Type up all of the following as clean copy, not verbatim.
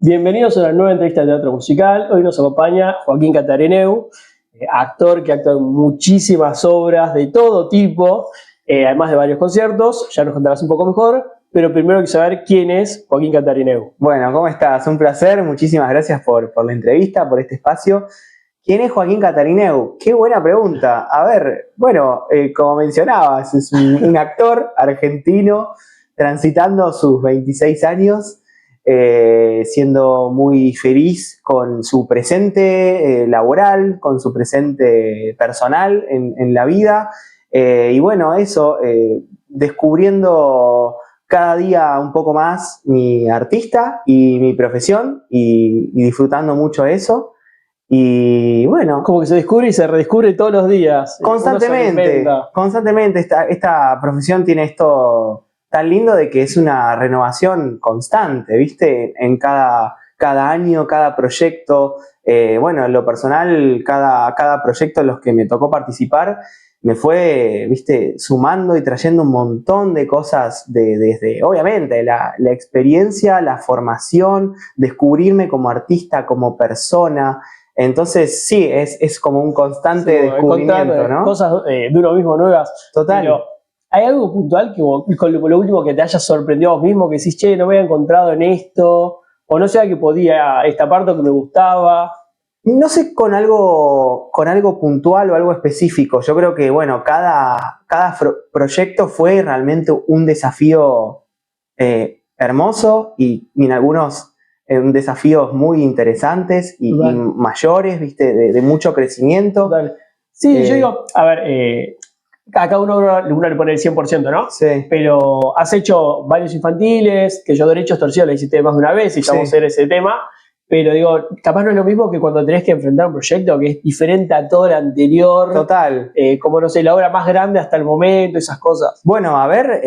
Bienvenidos a una nueva entrevista de teatro musical. Hoy nos acompaña Joaquín Catarineu, actor que actúa en muchísimas obras de todo tipo, además de varios conciertos. Ya nos contarás un poco mejor, pero primero hay que saber quién es Joaquín Catarineu. Bueno, ¿cómo estás? Un placer, muchísimas gracias por la entrevista, por este espacio. ¿Quién es Joaquín Catarineu? Qué buena pregunta. A ver, bueno, como mencionabas, es un actor argentino transitando sus 26 años, siendo muy feliz con su presente laboral, con su presente personal en la vida. Y bueno, eso, descubriendo cada día un poco más mi artista y mi profesión y disfrutando mucho de eso. Y bueno, Como que se descubre y se redescubre todos los días. Constantemente esta profesión tiene esto tan lindo de que es una renovación constante, ¿viste? En cada año, cada proyecto. Bueno, en lo personal, cada proyecto en los que me tocó participar me fue, ¿viste? Sumando y trayendo un montón de cosas desde, obviamente, la experiencia, la formación, descubrirme como artista, como persona. Entonces, sí, es como un constante descubrimiento, ¿no? Cosas de uno mismo nuevas. Total. Pero, ¿hay algo puntual que con lo último que te haya sorprendido a vos mismo, que decís, che, no me había encontrado en esto, o no sé, que podía esta parte que me gustaba? No sé con algo puntual o algo específico. Yo creo que, bueno, cada proyecto fue realmente un desafío hermoso y en algunos desafíos muy interesantes y mayores, ¿viste? De mucho crecimiento. Total. Sí, yo digo, a ver, a cada uno le pone el 100%, ¿no? Sí. Pero has hecho varios infantiles, que yo derechos torcidos le hiciste más de una vez y ya vamos a ver ese tema. Pero digo, capaz no es lo mismo que cuando tenés que enfrentar un proyecto que es diferente a todo lo anterior. Total. Como, no sé, la obra más grande hasta el momento, esas cosas. Bueno, haber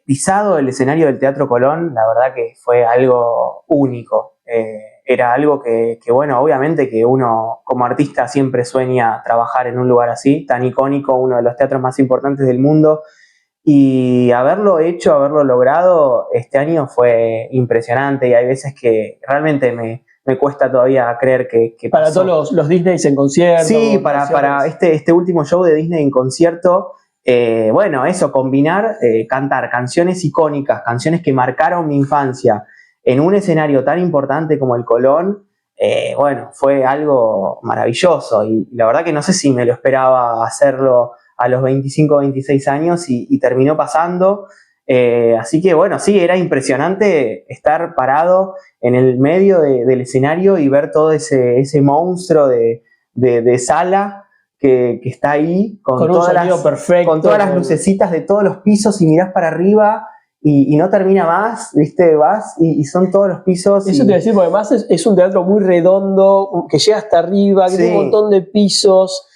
pisado el escenario del Teatro Colón, la verdad que fue algo único. Era algo que, bueno, obviamente que uno como artista siempre sueña trabajar en un lugar así, tan icónico, uno de los teatros más importantes del mundo. Y haberlo hecho, haberlo logrado este año fue impresionante y hay veces que realmente me cuesta todavía creer que para pasó. todos los Disneys en concierto. Sí, para este último show de Disney en concierto, bueno, eso, combinar, cantar canciones icónicas, canciones que marcaron mi infancia en un escenario tan importante como el Colón, bueno, fue algo maravilloso y la verdad que no sé si me lo esperaba hacerlo a los 25, 26 años y terminó pasando. Así que bueno, sí, era impresionante estar parado en el medio del escenario y ver todo ese monstruo de sala que está ahí con un sonido perfecto, con todas las lucecitas de todos los pisos y mirás para arriba y no termina más, ¿viste? Vas y son todos los pisos. Eso te iba a decir, porque además es un teatro muy redondo, que llega hasta arriba, que tiene un montón de pisos.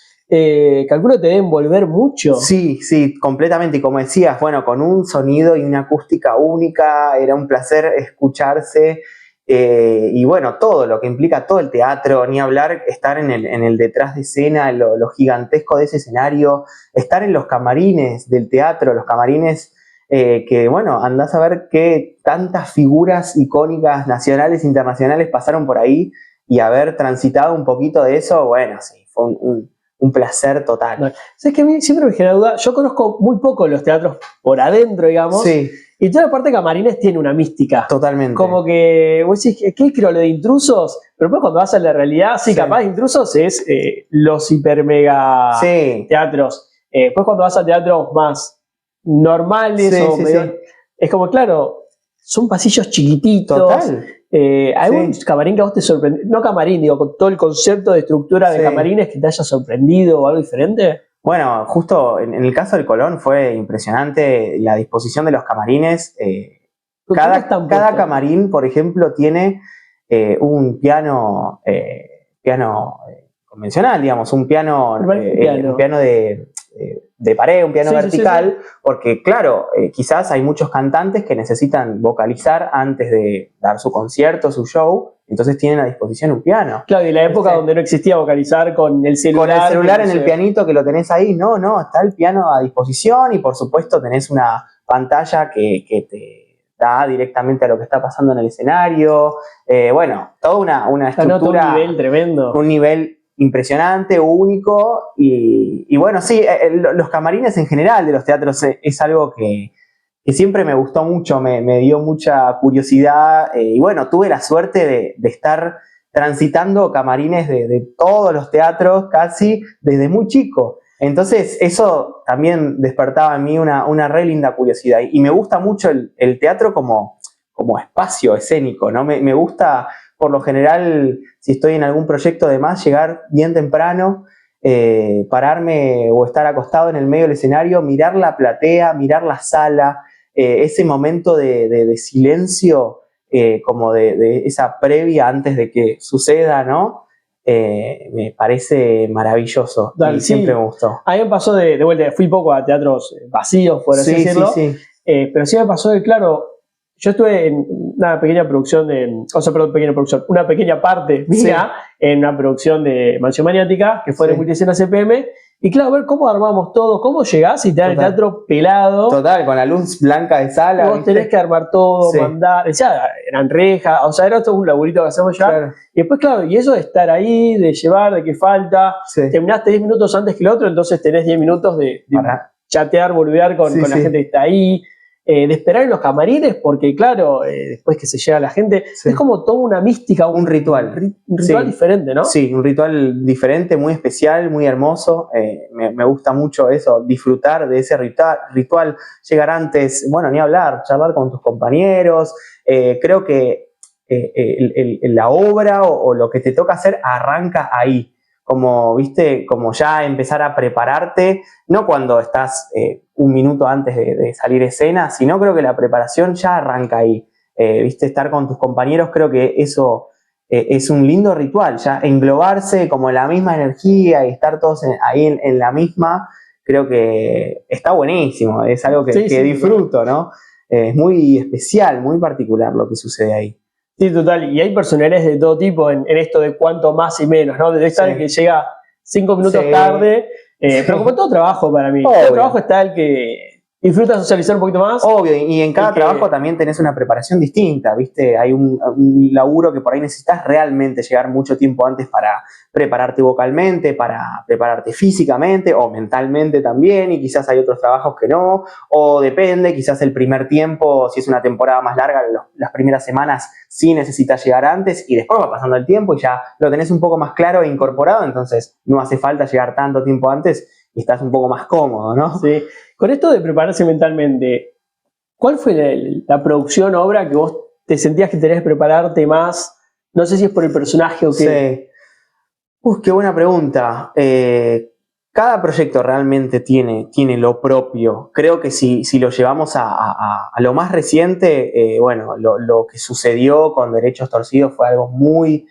Calculo que te deben envolver mucho. Sí, completamente. Y como decías, bueno, con un sonido y una acústica única, era un placer escucharse. Y bueno, todo lo que implica todo el teatro, ni hablar, estar en el detrás de escena, lo gigantesco de ese escenario, estar en los camarines del teatro, los camarines que, bueno, andás a ver qué tantas figuras icónicas nacionales e internacionales pasaron por ahí y haber transitado un poquito de eso, bueno, sí, fue un placer total. ¿Sabes qué? A mí siempre me genera duda. Yo conozco muy poco los teatros por adentro, digamos. Sí. Y toda la parte de camarines tiene una mística. Totalmente. Como que vos decís, ¿qué creo lo de Intrusos? Pero después cuando vas a la realidad, sí, capaz de Intrusos es los hiper mega teatros. Después cuando vas a teatros más normales es como, claro, son pasillos chiquititos. Total. ¿Algún camarín que a vos te sorprendió? No camarín, digo, con todo el concepto de estructura de camarines que te haya sorprendido o algo diferente. Bueno, justo en el caso del Colón fue impresionante la disposición de los camarines. Cada camarín, por ejemplo, tiene un piano convencional, digamos, un piano de pared, un piano vertical, porque claro, quizás hay muchos cantantes que necesitan vocalizar antes de dar su concierto, su show, entonces tienen a disposición un piano. Claro, y la época donde no existía vocalizar con el celular. Con el celular en el pianito que lo tenés ahí, no, está el piano a disposición y por supuesto tenés una pantalla que te da directamente a lo que está pasando en el escenario. Bueno, toda una estructura. Un nivel tremendo. Un nivel impresionante, único. Y bueno, sí, los camarines en general de los teatros es algo que siempre me gustó mucho, me dio mucha curiosidad. Y bueno, tuve la suerte de estar transitando camarines de todos los teatros casi desde muy chico. Entonces eso también despertaba en mí una re linda curiosidad. Y me gusta mucho el teatro como espacio escénico, ¿no? Me gusta, por lo general, si estoy en algún proyecto de más, llegar bien temprano, pararme o estar acostado en el medio del escenario, mirar la platea, mirar la sala, ese momento de silencio, como de esa previa antes de que suceda, ¿no? Me parece maravilloso. Dale, y siempre me gustó. A mí me pasó de vuelta, fui poco a teatros vacíos, por así decirlo. Sí. Pero sí me pasó de, claro, yo estuve en una pequeña producción una pequeña parte mía en una producción de Mansión Maniática, que fue de Multiescena CPM. Y claro, ver cómo armamos todo, cómo llegás y te dan el teatro pelado. Total, con la luz blanca de sala. Vos tenés que armar todo, mandar. Ya eran rejas, o sea, era todo un laburito que hacemos ya. Claro. Y después, claro, y eso de estar ahí, de llevar, de qué falta. Terminaste 10 minutos antes que el otro, entonces tenés 10 minutos de chatear, boludear con la gente que está ahí. De esperar en los camarines, porque claro, después que se llega la gente, es como toda una mística, un ritual. Un ritual diferente, ¿no? Sí, un ritual diferente, muy especial, muy hermoso. Me gusta mucho eso, disfrutar de ese ritual, llegar antes, bueno, ni hablar, charlar con tus compañeros. Creo que la obra o lo que te toca hacer arranca ahí. Como, viste, como ya empezar a prepararte, no cuando estás un minuto antes de salir escena, sino creo que la preparación ya arranca ahí. Viste, estar con tus compañeros, creo que eso es un lindo ritual, ya englobarse como en la misma energía y estar todos ahí en la misma, creo que está buenísimo, es algo que disfruto, ¿no? Es muy especial, muy particular lo que sucede ahí. Sí, total. Y hay personalidades de todo tipo en esto de cuánto más y menos, ¿no? Desde estar el que llega 5 minutos tarde, pero como todo trabajo para mí. Todo trabajo está el que disfruta socializar un poquito más. Obvio, y en cada trabajo también tenés una preparación distinta, ¿viste? Hay un laburo que por ahí necesitas realmente llegar mucho tiempo antes para prepararte vocalmente, para prepararte físicamente o mentalmente también, y quizás hay otros trabajos que no, o depende, quizás el primer tiempo, si es una temporada más larga, las primeras semanas sí necesitas llegar antes y después va pasando el tiempo y ya lo tenés un poco más claro e incorporado, entonces no hace falta llegar tanto tiempo antes y estás un poco más cómodo, ¿no? Sí. Con esto de prepararse mentalmente, ¿cuál fue la producción, obra que vos te sentías que tenés que prepararte más? No sé si es por el personaje o qué. Sí. Qué buena pregunta. Cada proyecto realmente tiene lo propio. Creo que si lo llevamos a lo más reciente, bueno, lo que sucedió con Derechos Torcidos fue algo muy,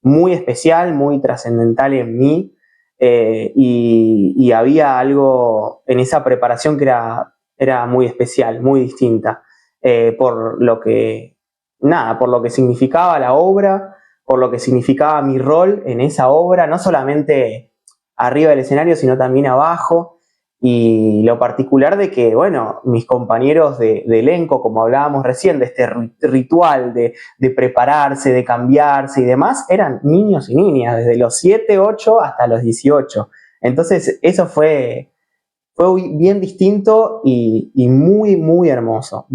muy especial, muy trascendental en mí. Y había algo en esa preparación que era muy especial, muy distinta, por lo que significaba la obra, por lo que significaba mi rol en esa obra, no solamente arriba del escenario, sino también abajo, y lo particular de que, bueno, mis compañeros de elenco, como hablábamos recién, de este ritual de prepararse, de cambiarse y demás, eran niños y niñas, desde los 7, 8 hasta los 18. Entonces eso fue bien distinto y muy, muy hermoso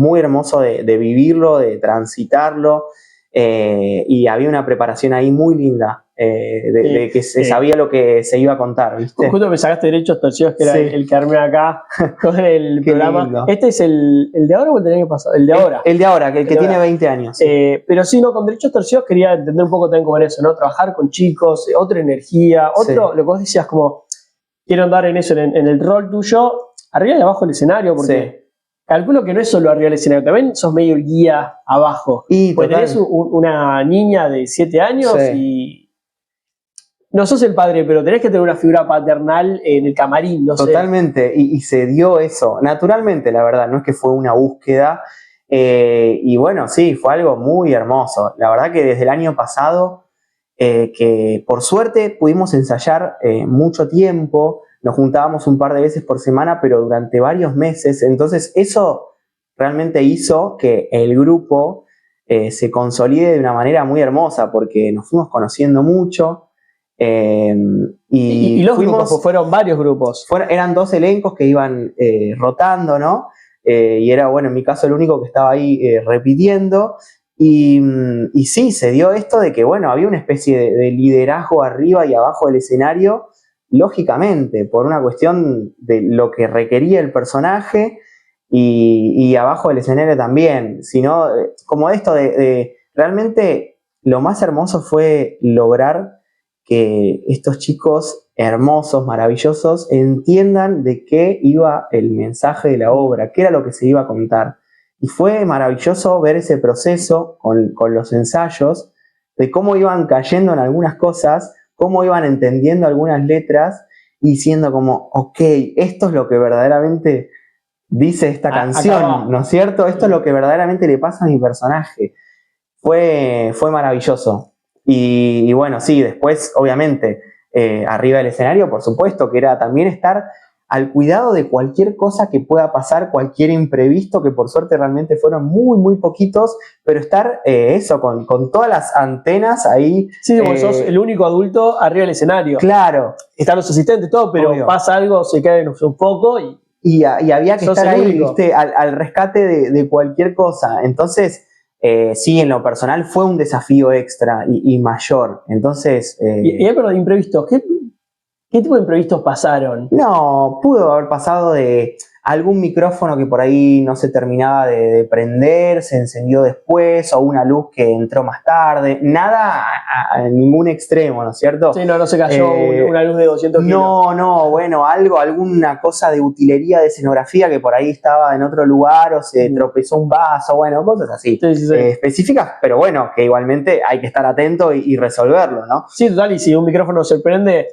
de vivirlo, de transitarlo, y había una preparación ahí muy linda. De que se sabía lo que se iba a contar, ¿viste? Justo me sacaste Derechos Torcidos, que era el que armé acá con el programa. Lindo. ¿Este es el de ahora o el del año pasado? El de ahora. El de ahora, que tiene 20 años. Pero sí, no, con Derechos Torcidos quería entender un poco también cómo era eso, ¿no? Trabajar con chicos, otra energía, lo que vos decías, como quiero andar en eso, en el rol tuyo, arriba y abajo del escenario, porque calculo que no es solo arriba del escenario, también sos medio el guía abajo. Pues tenés una niña de 7 años y no sos el padre, pero tenés que tener una figura paternal en el camarín, no sé. Totalmente, y se dio eso, naturalmente, la verdad, no es que fue una búsqueda, y bueno, sí, fue algo muy hermoso. La verdad que desde el año pasado, que por suerte pudimos ensayar mucho tiempo, nos juntábamos un par de veces por semana, pero durante varios meses, entonces eso realmente hizo que el grupo se consolide de una manera muy hermosa, porque nos fuimos conociendo mucho. Y los grupos, pues fueron varios grupos. Eran 2 elencos que iban rotando, ¿no? Y era, bueno, en mi caso el único que estaba ahí repitiendo. Y sí, se dio esto de que, bueno, había una especie de liderazgo arriba y abajo del escenario, lógicamente, por una cuestión de lo que requería el personaje y abajo del escenario también. Sino, como esto de realmente lo más hermoso fue lograr que estos chicos hermosos, maravillosos, entiendan de qué iba el mensaje de la obra, qué era lo que se iba a contar. Y fue maravilloso ver ese proceso con los ensayos, de cómo iban cayendo en algunas cosas, cómo iban entendiendo algunas letras, y diciendo como, ok, esto es lo que verdaderamente dice esta canción, ¿no es cierto? Esto es lo que verdaderamente le pasa a mi personaje. Fue maravilloso. Y bueno, sí, después, obviamente, arriba del escenario, por supuesto, que era también estar al cuidado de cualquier cosa que pueda pasar, cualquier imprevisto, que por suerte realmente fueron muy, muy poquitos, pero estar eso, con todas las antenas ahí. Sí, vos sos el único adulto arriba del escenario. Claro. Están los asistentes, todo, pero obvio, pasa algo, se caen un poco y había que estar ahí, ¿viste? Al rescate de cualquier cosa. Entonces, sí, en lo personal fue un desafío extra y mayor. Entonces. Y pero de imprevistos, ¿qué tipo de imprevistos pasaron? No, pudo haber pasado de algún micrófono que por ahí no se terminaba de prender, se encendió después, o una luz que entró más tarde. Nada a ningún extremo, ¿no es cierto? Sí, no se cayó una luz de 200 kilos. No, bueno, alguna cosa de utilería de escenografía que por ahí estaba en otro lugar, o se tropezó un vaso, bueno, cosas así. Sí. Específicas, pero bueno, que igualmente hay que estar atento y resolverlo, ¿no? Sí, total, y si un micrófono se prende,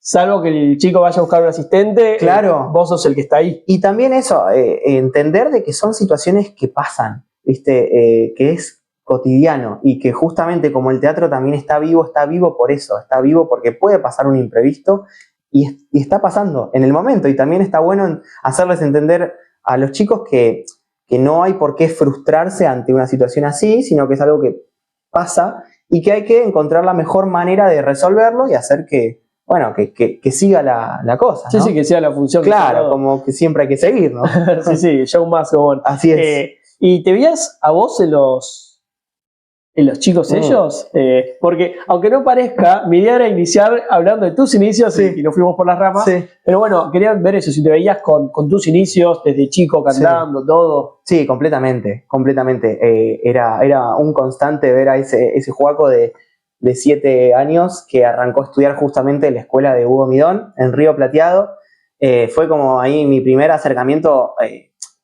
salvo que el chico vaya a buscar un asistente, claro, vos sos el que está ahí. Y también eso, entender de que son situaciones que pasan, ¿viste? Que es cotidiano, y que justamente como el teatro también está vivo por eso, está vivo porque puede pasar un imprevisto y está pasando en el momento. Y también está bueno hacerles entender a los chicos que no hay por qué frustrarse ante una situación así, sino que es algo que pasa y que hay que encontrar la mejor manera de resolverlo y hacer que, bueno, que siga la cosa, ¿no? Sí, que siga la función. Claro, como que siempre hay que seguir, ¿no? Sí, show must go on. Así es. ¿Y te veías a vos en los chicos ellos? Porque, aunque no parezca, mi idea era iniciar hablando de tus inicios, y nos fuimos por las ramas. Sí. Pero bueno, quería ver eso, si te veías con tus inicios, desde chico, cantando, todo. Sí, completamente. Era un constante ver a ese Juaco de 7 años que arrancó a estudiar justamente en la escuela de Hugo Midón, en Río Plateado. Fue como ahí mi primer acercamiento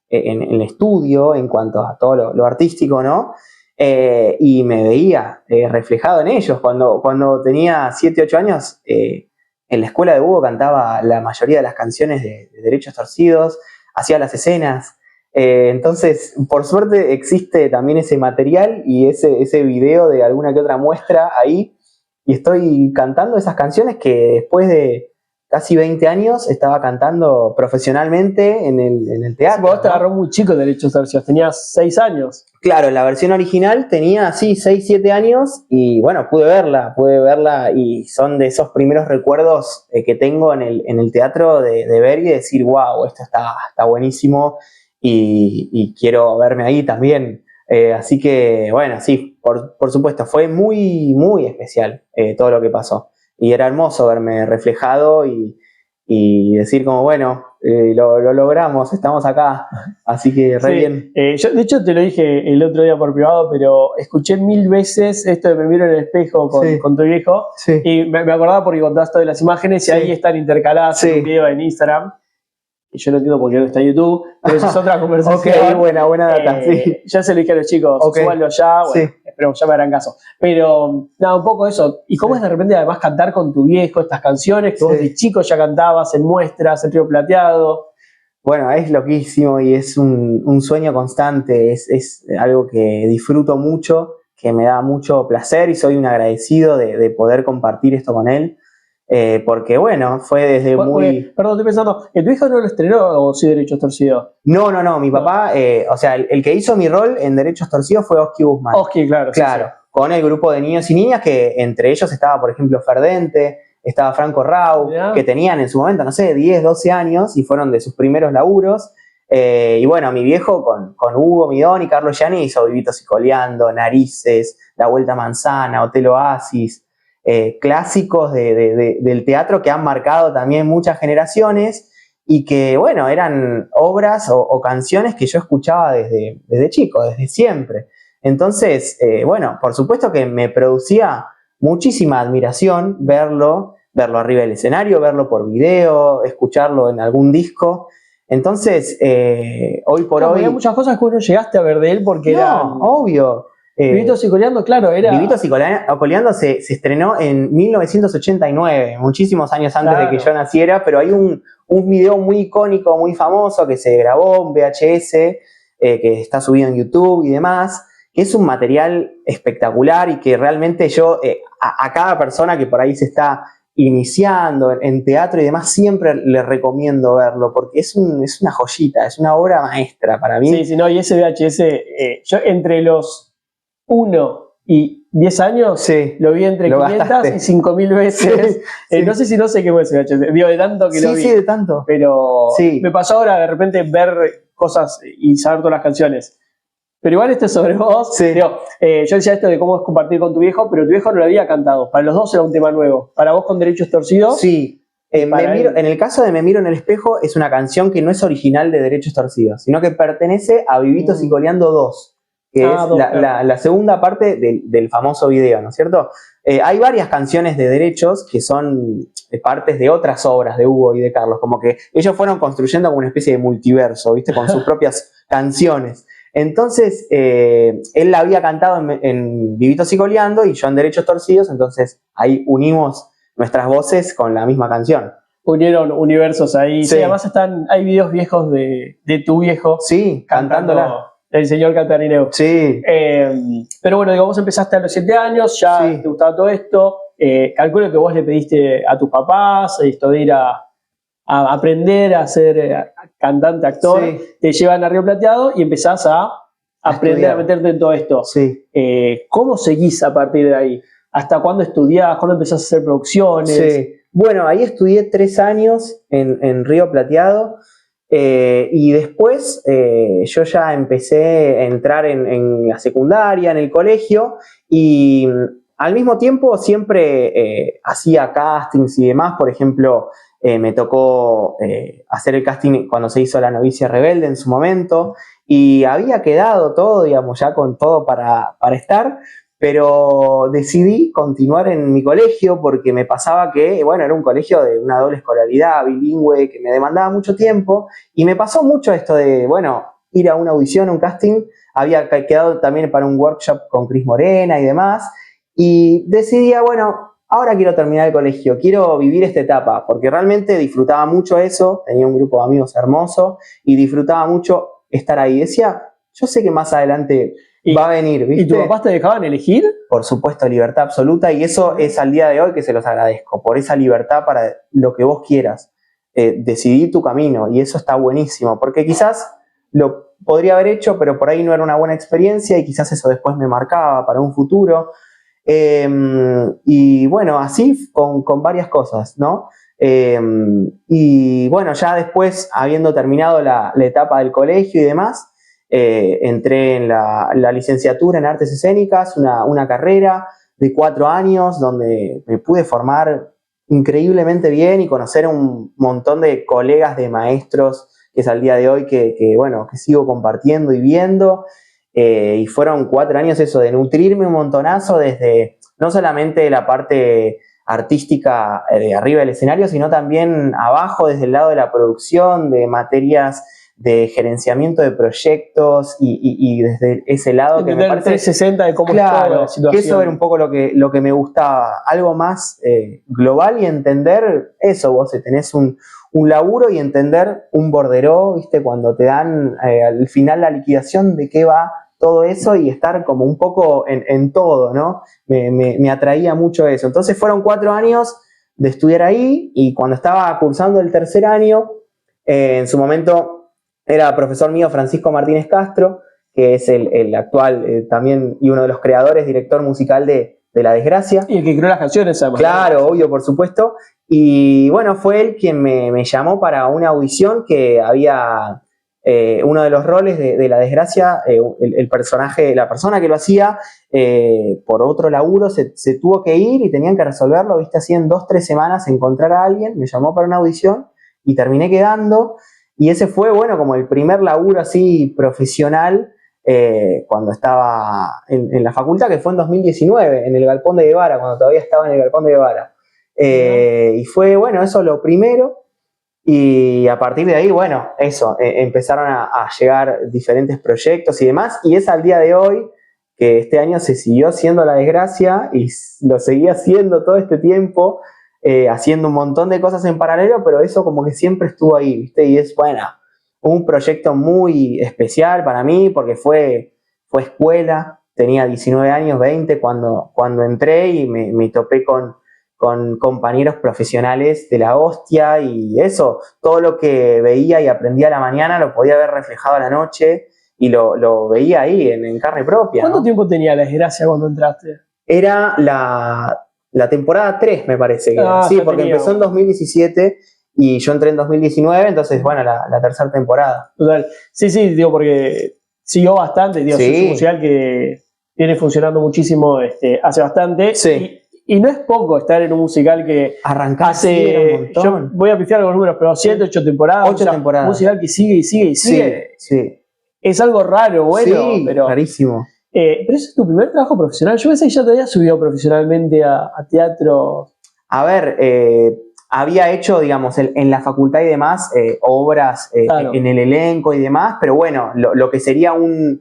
en el estudio en cuanto a todo lo artístico, ¿no? Y me veía reflejado en ellos. Cuando tenía 7, 8 años, en la escuela de Hugo cantaba la mayoría de las canciones de Derechos Torcidos, hacía las escenas. Entonces, por suerte existe también ese material y ese video de alguna que otra muestra ahí, y estoy cantando esas canciones que después de casi 20 años estaba cantando profesionalmente en el teatro. Vos te agarró muy chico Derechos Torcidos, tenías 6 años. Claro, la versión original tenía, 6, 7 años, y bueno, pude verla y son de esos primeros recuerdos que tengo en el teatro de ver y decir, wow, esto está buenísimo. Y quiero verme ahí también. Así que, bueno, sí, por supuesto, fue muy, muy especial todo lo que pasó. Y era hermoso verme reflejado y decir como, bueno, lo logramos, estamos acá. Así que re bien. Yo, de hecho, te lo dije el otro día por privado, pero escuché 1000 veces esto de Me miro en el espejo con tu viejo. Sí. Y me acordaba porque contaste todas las imágenes y ahí están intercaladas en un video en Instagram. Y yo no entiendo por qué no está en YouTube, pero eso es otra conversación. Ok, buena data, sí. Ya se lo dije a los chicos, súbanlo ya, bueno, esperemos, ya me harán caso. Pero, nada, un poco eso. ¿Y cómo es de repente además cantar con tu viejo estas canciones que vos de chico ya cantabas en muestras, en Río Plateado? Bueno, es loquísimo y es un sueño constante, es algo que disfruto mucho, que me da mucho placer y soy un agradecido de poder compartir esto con él. porque bueno, fue desde muy... Perdón, estoy pensando, ¿tu hijo no lo estrenó o sí Derechos Torcidos? No, mi papá, o sea, el que hizo mi rol en Derechos Torcidos fue Oski Guzmán. Oski, claro. Claro, sí. Con el grupo de niños y niñas, que entre ellos estaba, por ejemplo, Ferdente, estaba Franco Rau, que tenían en su momento, no sé, 10, 12 años y fueron de sus primeros laburos. Y bueno, mi viejo con Hugo Midón y Carlos Gianni hizo Vivitos y Coleando, Narices, La Vuelta a Manzana, Hotel Oasis, clásicos del teatro que han marcado también muchas generaciones y que, bueno, eran obras o canciones que yo escuchaba desde chico, desde siempre. Entonces, bueno, por supuesto que me producía muchísima admiración verlo arriba del escenario, verlo por video, escucharlo en algún disco. Entonces, hoy por hoy... Había muchas cosas que vos no llegaste a ver de él porque eran... obvio. Vivitos y Coleando, claro, era... Vivitos y Coleando se estrenó en 1989, muchísimos años antes de que yo naciera, pero hay un video muy icónico, muy famoso, que se grabó en VHS, que está subido en YouTube y demás, que es un material espectacular y que realmente yo, a cada persona que por ahí se está iniciando en teatro y demás, siempre le recomiendo verlo, porque es una joyita, es una obra maestra para mí. Sí, no, y ese VHS, yo entre los 1 y 10 años, sí, lo vi entre 500 gastaste. Y 5000 veces. Sí. No sé si no sé qué fue ese VHS, digo, de tanto que lo vi. Sí, de tanto. Pero me pasó ahora de repente ver cosas y saber todas las canciones. Pero igual esto es sobre vos. Sí. Digo, yo decía esto de cómo es compartir con tu viejo, pero tu viejo no lo había cantado. Para los dos era un tema nuevo. Para vos con Derechos Torcidos. Sí. En el caso de Me Miro en el Espejo, es una canción que no es original de Derechos Torcidos, sino que pertenece a Vivitos y Coleando 2. Que es la segunda parte del famoso video, ¿no es cierto? Hay varias canciones de derechos que son partes de otras obras de Hugo y de Carlos, como que ellos fueron construyendo como una especie de multiverso, ¿viste? Con sus propias canciones. Entonces, él la había cantado en Vivitos y Coleando y yo en Derechos Torcidos, entonces ahí unimos nuestras voces con la misma canción. Unieron universos ahí. Sí, además hay videos viejos de tu viejo. Sí, cantándola. El señor Catarineo. Sí. Pero bueno, digo, vos empezaste a los 7 años, ya te gustaba todo esto. Calculo que vos le pediste a tus papás esto de ir a aprender a ser cantante, actor. Sí. Te llevan a Río Plateado y empezás a aprender a meterte en todo esto. Sí. ¿Cómo seguís a partir de ahí? ¿Hasta cuándo estudiás? ¿Cuándo empezás a hacer producciones? Sí. Bueno, ahí estudié 3 años en Río Plateado. Y después yo ya empecé a entrar en la secundaria, en el colegio, y al mismo tiempo siempre hacía castings y demás. Por ejemplo, me tocó hacer el casting cuando se hizo La Novicia Rebelde en su momento, y había quedado todo, digamos, ya con todo para estar. Pero decidí continuar en mi colegio porque me pasaba que, bueno, era un colegio de una doble escolaridad, bilingüe, que me demandaba mucho tiempo. Y me pasó mucho esto de, bueno, ir a una audición, un casting. Había quedado también para un workshop con Cris Morena y demás. Y decidí, bueno, ahora quiero terminar el colegio, quiero vivir esta etapa, porque realmente disfrutaba mucho eso. Tenía un grupo de amigos hermoso y disfrutaba mucho estar ahí. Decía, yo sé que más adelante va a venir, ¿viste? ¿Y tus papás te dejaban elegir? Por supuesto, libertad absoluta, y eso es al día de hoy que se los agradezco, por esa libertad para lo que vos quieras, decidir tu camino, y eso está buenísimo, porque quizás lo podría haber hecho, pero por ahí no era una buena experiencia, y quizás eso después me marcaba para un futuro, y bueno, así con varias cosas, ¿no? Y bueno, ya después, habiendo terminado la etapa del colegio y demás, entré en la licenciatura en Artes Escénicas, una carrera de 4 años donde me pude formar increíblemente bien y conocer un montón de colegas, de maestros, que es al día de hoy que sigo compartiendo y viendo, y fueron 4 años eso, de nutrirme un montonazo desde no solamente la parte artística de arriba del escenario, sino también abajo, desde el lado de la producción, de materias de gerenciamiento de proyectos y desde ese lado que me parece 360 de cómo está la situación. Que eso era un poco lo que me gustaba, algo más global, y entender eso. Vos tenés un laburo y entender un borderó, ¿viste? Cuando te dan al final la liquidación de qué va todo eso, y estar como un poco en todo, ¿no? Me atraía mucho eso. Entonces fueron 4 años estudiar ahí, y cuando estaba cursando el tercer año, en su momento era profesor mío Francisco Martínez Castro, que es el actual también y uno de los creadores, director musical de La Desgracia. Y el que creó las canciones, además. Claro, obvio, por supuesto. Y bueno, fue él quien me llamó para una audición que había uno de los roles de La Desgracia, el personaje, la persona que lo hacía, por otro laburo se tuvo que ir y tenían que resolverlo, viste, así en 2-3 semanas encontrar a alguien, me llamó para una audición y terminé quedando. Y ese fue, bueno, como el primer laburo así profesional cuando estaba en la facultad, que fue en 2019, en el Galpón de Guevara, cuando todavía estaba en el Galpón de Guevara. Y fue, bueno, eso lo primero. Y a partir de ahí, bueno, eso, empezaron a llegar diferentes proyectos y demás. Y es al día de hoy que este año se siguió haciendo La Desgracia y lo seguí haciendo todo este tiempo, haciendo un montón de cosas en paralelo, pero eso como que siempre estuvo ahí, ¿viste? Y es, bueno, un proyecto muy especial para mí porque fue escuela. Tenía 19 años, 20 cuando entré, y me topé con compañeros profesionales de la hostia, y eso, todo lo que veía y aprendía a la mañana lo podía ver reflejado a la noche, y lo veía ahí en carne propia. ¿Cuánto tiempo tenía La Desgracia cuando entraste? Era la temporada 3, me parece que era. Sí, porque empezó en 2017 y yo entré en 2019, entonces, bueno, la tercera temporada. Total. Sí, digo, porque siguió bastante, digo, es un musical que viene funcionando muchísimo hace bastante. Sí. Y no es poco estar en un musical que hace un montón. Yo voy a pifiar con los números, pero 7, 8 temporadas. 8 temporadas. Un musical que sigue y sigue y sigue. Sí. Es algo raro, bueno, sí, pero rarísimo. Pero ese es tu primer trabajo profesional. Yo pensé que ya te habías subido profesionalmente a teatro. A ver, había hecho, digamos, en la facultad y demás, obras claro, en el elenco y demás, pero bueno, lo que sería un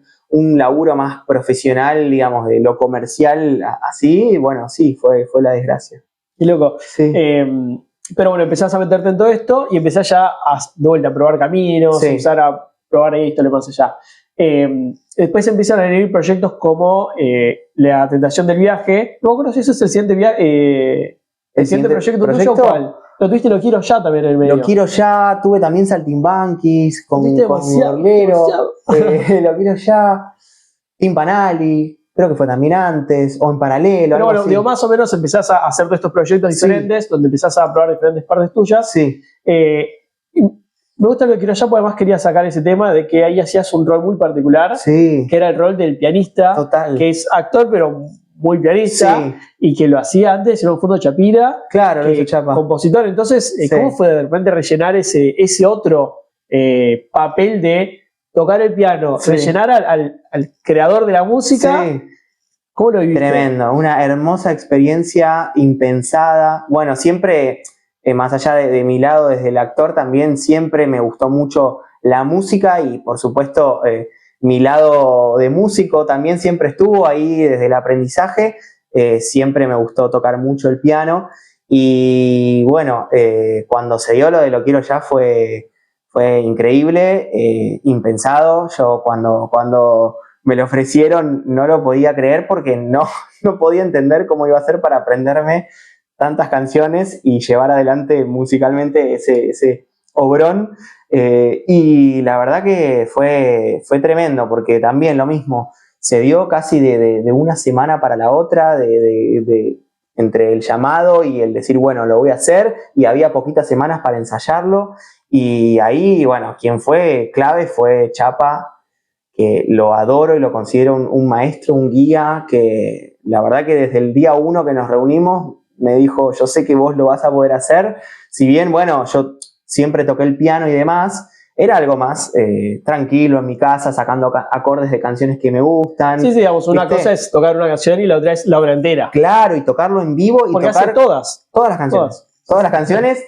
laburo más profesional, digamos, de lo comercial, así, bueno, sí, fue La Desgracia. Qué loco. Sí. Pero bueno, empezás a meterte en todo esto y empezás ya de vuelta a probar caminos, a empezar a probar esto, lo más allá. Después empiezan a venir proyectos como La Tentación del Viaje. No me acuerdo si eso es el siguiente viaje. El siguiente proyecto tuyo, ¿cuál? Lo tuviste Lo Quiero Ya también en el medio. Lo Quiero Ya, tuve también Saltimbanquis con Gorlero. Lo Quiero Ya, Timpanali, creo que fue también antes, o en paralelo. Pero bueno, digo, más o menos empezás a hacer todos estos proyectos diferentes, donde empezás a probar diferentes partes tuyas. Sí. Me gusta Lo Quiero Ya, porque además quería sacar ese tema de que ahí hacías un rol muy particular, que era el rol del pianista, total, que es actor, pero muy pianista, y que lo hacía antes en un fondo Chapira, claro, Chapa, compositor. Entonces, ¿cómo fue de repente rellenar ese otro papel de tocar el piano, rellenar al creador de la música? ¿Cómo lo viviste? Tremendo, una hermosa experiencia, impensada. Bueno, siempre, más allá de mi lado desde el actor, también siempre me gustó mucho la música, y por supuesto mi lado de músico también siempre estuvo ahí desde el aprendizaje. Siempre me gustó tocar mucho el piano, y bueno, cuando se dio lo de Lo Quiero Ya fue increíble, impensado. Yo cuando me lo ofrecieron no lo podía creer, porque no podía entender cómo iba a ser para aprenderme tantas canciones y llevar adelante musicalmente ese obrón. Y la verdad que fue tremendo, porque también lo mismo, se dio casi de una semana para la otra, entre el llamado y el decir, bueno, lo voy a hacer, y había poquitas semanas para ensayarlo. Y ahí, bueno, quien fue clave fue Chapa, que lo adoro y lo considero un maestro, un guía, que la verdad que desde el día 1 que nos reunimos me dijo, yo sé que vos lo vas a poder hacer. Si bien, bueno, yo siempre toqué el piano y demás, era algo más tranquilo en mi casa, sacando acordes de canciones que me gustan. Sí, digamos, una cosa es tocar una canción y la otra es la obra entera. Claro, y tocarlo en vivo, y porque tocar hace todas las canciones. Todas las canciones,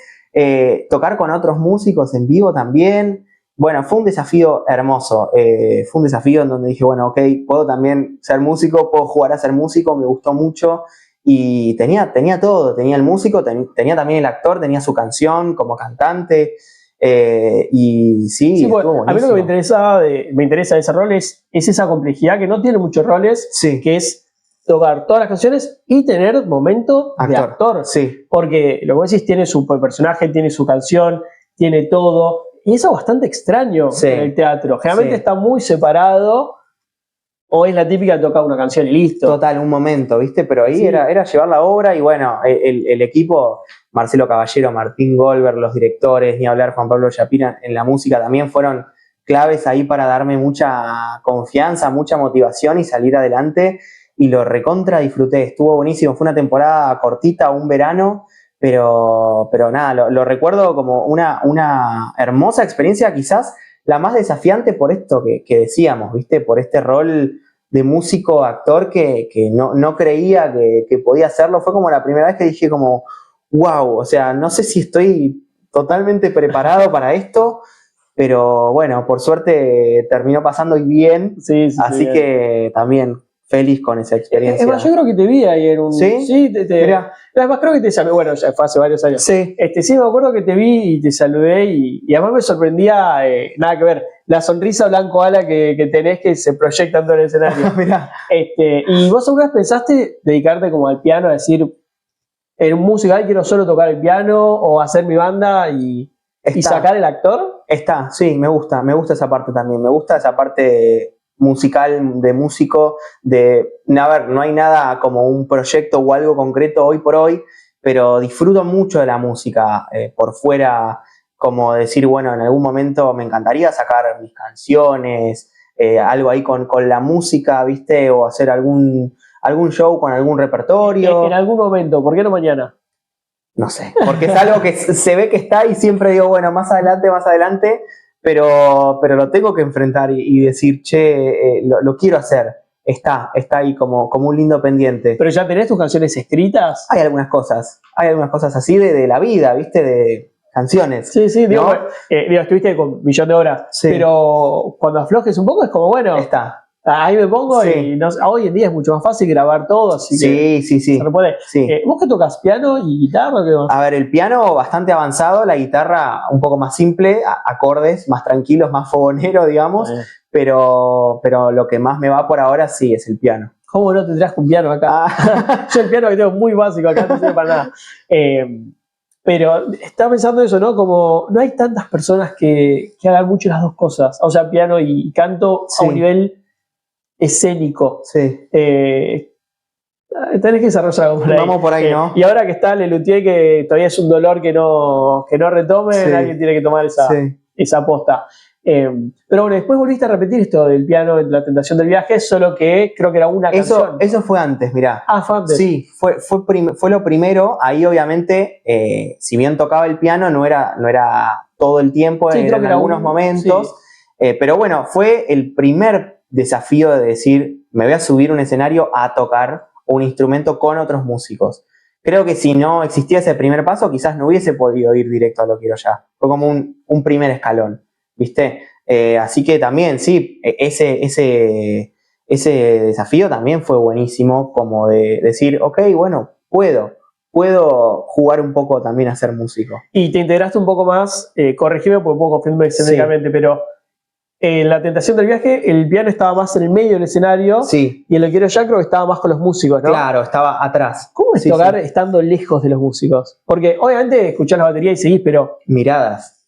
tocar con otros músicos en vivo también. Bueno, fue un desafío hermoso. Fue un desafío en donde dije, bueno, ok, puedo también ser músico, puedo jugar a ser músico, me gustó mucho. Y tenía todo, tenía el músico, tenía también el actor, tenía su canción como cantante. Y sí, bueno, a mí lo que me interesa de ese rol es esa complejidad que no tiene muchos roles, que es tocar todas las canciones y tener momento de actor. Sí. Porque lo que vos decís, tiene su personaje, tiene su canción, tiene todo. Y eso es bastante extraño en el teatro. Generalmente está muy separado, o es la típica de tocar una canción y listo. Total, un momento, ¿viste? Pero ahí era llevar la obra y bueno, el equipo, Marcelo Caballero, Martín Goldberg, los directores, ni hablar Juan Pablo Yapira en la música, también fueron claves ahí para darme mucha confianza, mucha motivación y salir adelante. Y lo recontra disfruté, estuvo buenísimo. Fue una temporada cortita, un verano, pero nada, lo recuerdo como una hermosa experiencia, quizás la más desafiante por esto que decíamos, ¿viste? Por este rol de músico, actor que no creía que podía hacerlo. Fue como la primera vez que dije como, wow, o sea, no sé si estoy totalmente preparado para esto, pero bueno, por suerte terminó pasando bien, así que también feliz con esa experiencia. Es más, yo creo que te vi ahí en un... ¿Sí? Sí, es más, creo que te saludé, bueno, ya fue hace varios años. Sí. Sí, me acuerdo que te vi y te saludé y además me sorprendía, nada que ver, la sonrisa blanco ala que tenés que se proyecta en todo el escenario. Mirá. ¿Y vos alguna vez pensaste dedicarte como al piano, a decir, en un musical quiero solo tocar el piano o hacer mi banda y sacar el actor? Sí, me gusta esa parte también, me gusta esa parte musical, de músico, a ver, no hay nada como un proyecto o algo concreto hoy por hoy, pero disfruto mucho de la música, por fuera, como decir, bueno, en algún momento me encantaría sacar mis canciones, algo ahí con la música, ¿viste? O hacer algún show con algún repertorio. En algún momento, ¿por qué no mañana? No sé, porque es algo que se ve que está y siempre digo, bueno, más adelante, pero lo tengo que enfrentar y decir, che, lo quiero hacer. Está ahí como un lindo pendiente. ¿Pero ya tenés tus canciones escritas? Hay algunas cosas así de la vida, ¿viste? De canciones. Sí, ¿no? digo, estuviste con Millón de Horas, pero cuando aflojes un poco es como, bueno, ahí me pongo y hoy en día es mucho más fácil grabar todo, así que sí. se repone. ¿Vos qué tocas? ¿Piano y guitarra? ¿Qué más? A ver, el piano bastante avanzado, la guitarra un poco más simple, acordes más tranquilos, más fogonero, digamos, pero lo que más me va por ahora sí es el piano. ¿Cómo no te traes un piano acá? Yo el piano que tengo es muy básico acá, no sirve para nada. Pero estaba pensando eso, ¿no? Como no hay tantas personas que hagan mucho las dos cosas, o sea, piano y canto a un nivel escénico. Sí. Tenés que desarrollar algo por ahí. Vamos por ahí, ¿no? Y ahora que está Lelutier, que todavía es un dolor que no retome, alguien tiene que tomar esa aposta. Pero bueno, después volviste a repetir esto del piano en La Tentación del Viaje, solo que creo que era una canción. Eso fue antes, mirá. Fue antes. Sí, fue lo primero. Ahí obviamente, si bien tocaba el piano, no era todo el tiempo, eran algunos momentos. Pero bueno, fue el primer desafío de decir, me voy a subir a un escenario a tocar un instrumento con otros músicos. Creo que si no existía ese primer paso, quizás no hubiese podido ir directo a Lo Quiero Ya. Fue como un primer escalón, ¿viste? Así que también, sí, ese desafío también fue buenísimo, como de decir, ok, bueno, puedo jugar un poco también a ser músico. Y te integraste un poco más, corregime porque puedo confirmar escénicamente, pero en La Tentación del Viaje el piano estaba más en el medio del escenario y en Lo Quiero Ya creo que estaba más con los músicos, ¿no? Claro, estaba atrás. ¿Cómo es tocar estando lejos de los músicos? Porque obviamente escuchás la batería y seguís, pero... Miradas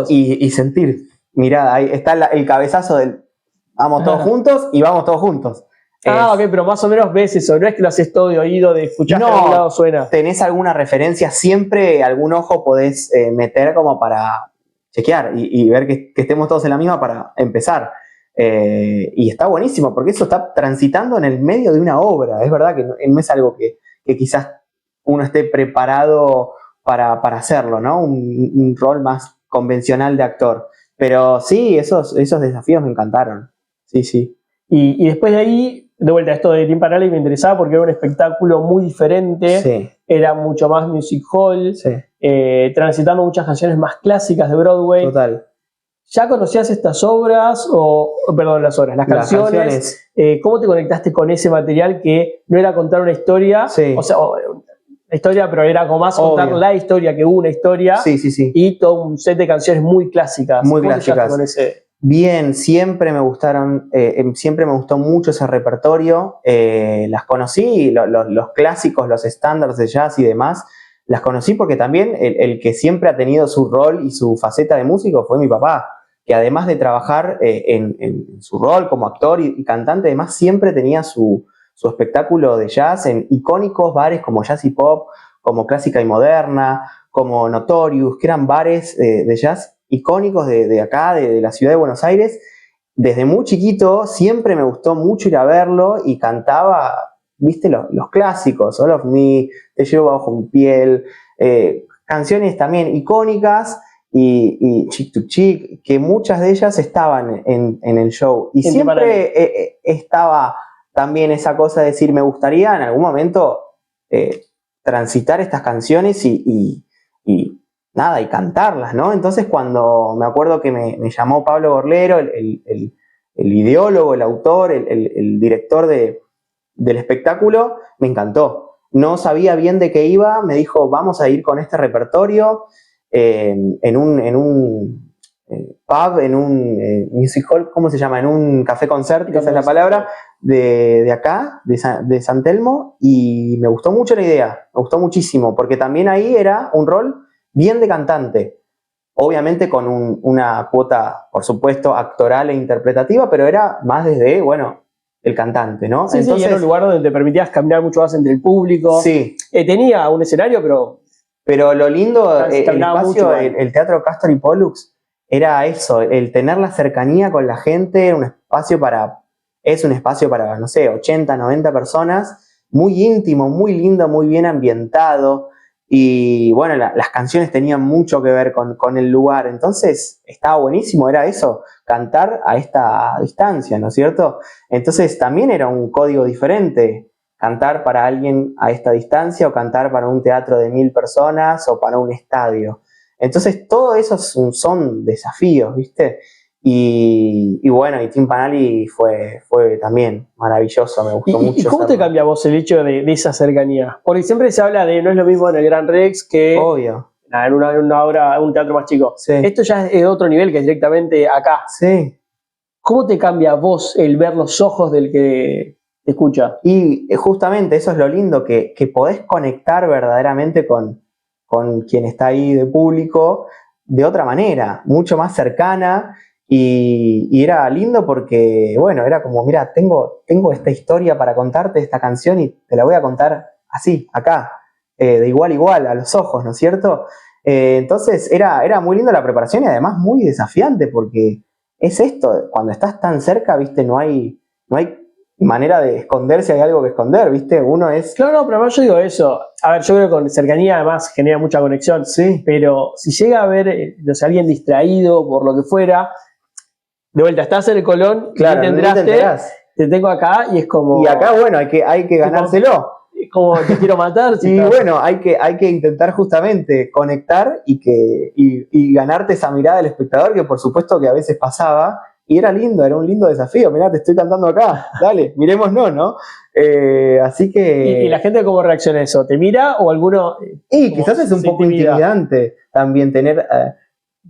y sentir. Mirada, ahí está el cabezazo del vamos todos juntos y vamos todos juntos. Ok, pero más o menos ves eso, no es que lo haces todo de oído, de escuchar que a algún lado suena. Tenés alguna referencia, siempre algún ojo podés meter como para chequear y ver que estemos todos en la misma para empezar. Y está buenísimo, porque eso está transitando en el medio de una obra. Es verdad que no es algo que quizás uno esté preparado para hacerlo, ¿no? Un rol más convencional de actor. Pero sí, esos desafíos me encantaron. Sí. Y después de ahí, de vuelta, esto de Tim Panelli me interesaba porque era un espectáculo muy diferente, era mucho más music hall, transitando muchas canciones más clásicas de Broadway. Total. ¿Ya conocías estas obras? Las canciones. ¿Cómo te conectaste con ese material que no era contar una historia? O sea, la historia, pero era como más contar la historia que una historia. Sí. Y todo un set de canciones muy clásicas. Muy clásicas. Con ese? Bien, siempre me gustaron, siempre me gustó mucho ese repertorio. Las conocí, los clásicos, los estándares de jazz y demás, las conocí porque también el que siempre ha tenido su rol y su faceta de músico fue mi papá, que además de trabajar en su rol como actor y cantante, además siempre tenía su espectáculo de jazz en icónicos bares como Jazz y Pop, como Clásica y Moderna, como Notorious, que eran bares de jazz icónicos de acá, de la ciudad de Buenos Aires. Desde muy chiquito siempre me gustó mucho ir a verlo y cantaba, viste, los clásicos, All of Me, Te llevo bajo mi piel, canciones también icónicas y Chick to Chick, que muchas de ellas estaban en el show. Y siempre estaba también esa cosa de decir, me gustaría en algún momento transitar estas canciones y nada, y cantarlas, ¿no? Entonces cuando me acuerdo que me llamó Pablo Borlero, el ideólogo, el autor, el director del espectáculo, me encantó. No sabía bien de qué iba, me dijo, vamos a ir con este repertorio en un pub, en un music hall, ¿cómo se llama? En un café concert, esa es la palabra, de acá, de San Telmo, y me gustó mucho la idea, me gustó muchísimo, porque también ahí era un rol bien de cantante, obviamente con una cuota, por supuesto, actoral e interpretativa, pero era más desde, bueno, el cantante, ¿no? Sí, entonces, sí, era un lugar donde te permitías caminar mucho más entre el público. Sí. Tenía un escenario, pero lo lindo, el espacio, el Teatro Castor y Pollux, era eso, el tener la cercanía con la gente, es un espacio para, no sé, 80, 90 personas, muy íntimo, muy lindo, muy bien ambientado. Y bueno, las canciones tenían mucho que ver con el lugar, entonces estaba buenísimo, era eso, cantar a esta distancia, ¿no es cierto? Entonces también era un código diferente, cantar para alguien a esta distancia o cantar para un teatro de 1000 personas o para un estadio. Entonces todo eso son desafíos, ¿viste? Y bueno, y Tim Panali fue también maravilloso, me gustó mucho. ¿Y cómo te cambia a vos el hecho de esa cercanía? Porque siempre se habla de, no es lo mismo en el Gran Rex que obvio. En una obra, un teatro más chico. Sí. Esto ya es de otro nivel, que es directamente acá. Sí. ¿Cómo te cambia a vos el ver los ojos del que te escucha? Y justamente eso es lo lindo, que podés conectar verdaderamente con quien está ahí de público de otra manera, mucho más cercana. Y era lindo porque, bueno, era como, mira, tengo esta historia para contarte, esta canción, y te la voy a contar así, acá, de igual a igual, a los ojos, ¿no es cierto? Entonces era muy linda la preparación y además muy desafiante porque es esto, cuando estás tan cerca, viste, no hay manera de esconderse, hay algo que esconder, viste, uno es... Claro, no, pero yo digo eso, a ver, yo creo que con cercanía además genera mucha conexión, sí. Pero si llega a ver, no sé, alguien distraído por lo que fuera, de vuelta, estás en el Colón, claro, te tengo acá y es como... Y acá, bueno, hay que ganárselo. Es como te quiero matar. Y bueno, hay que intentar justamente conectar y ganarte esa mirada del espectador, que por supuesto que a veces pasaba, y era lindo, era un lindo desafío. Mirá, te estoy cantando acá, dale, mirémonos, ¿no? Así que... ¿Y la gente cómo reacciona a eso? ¿Te mira o alguno...? Y quizás es un poco intimidante también tener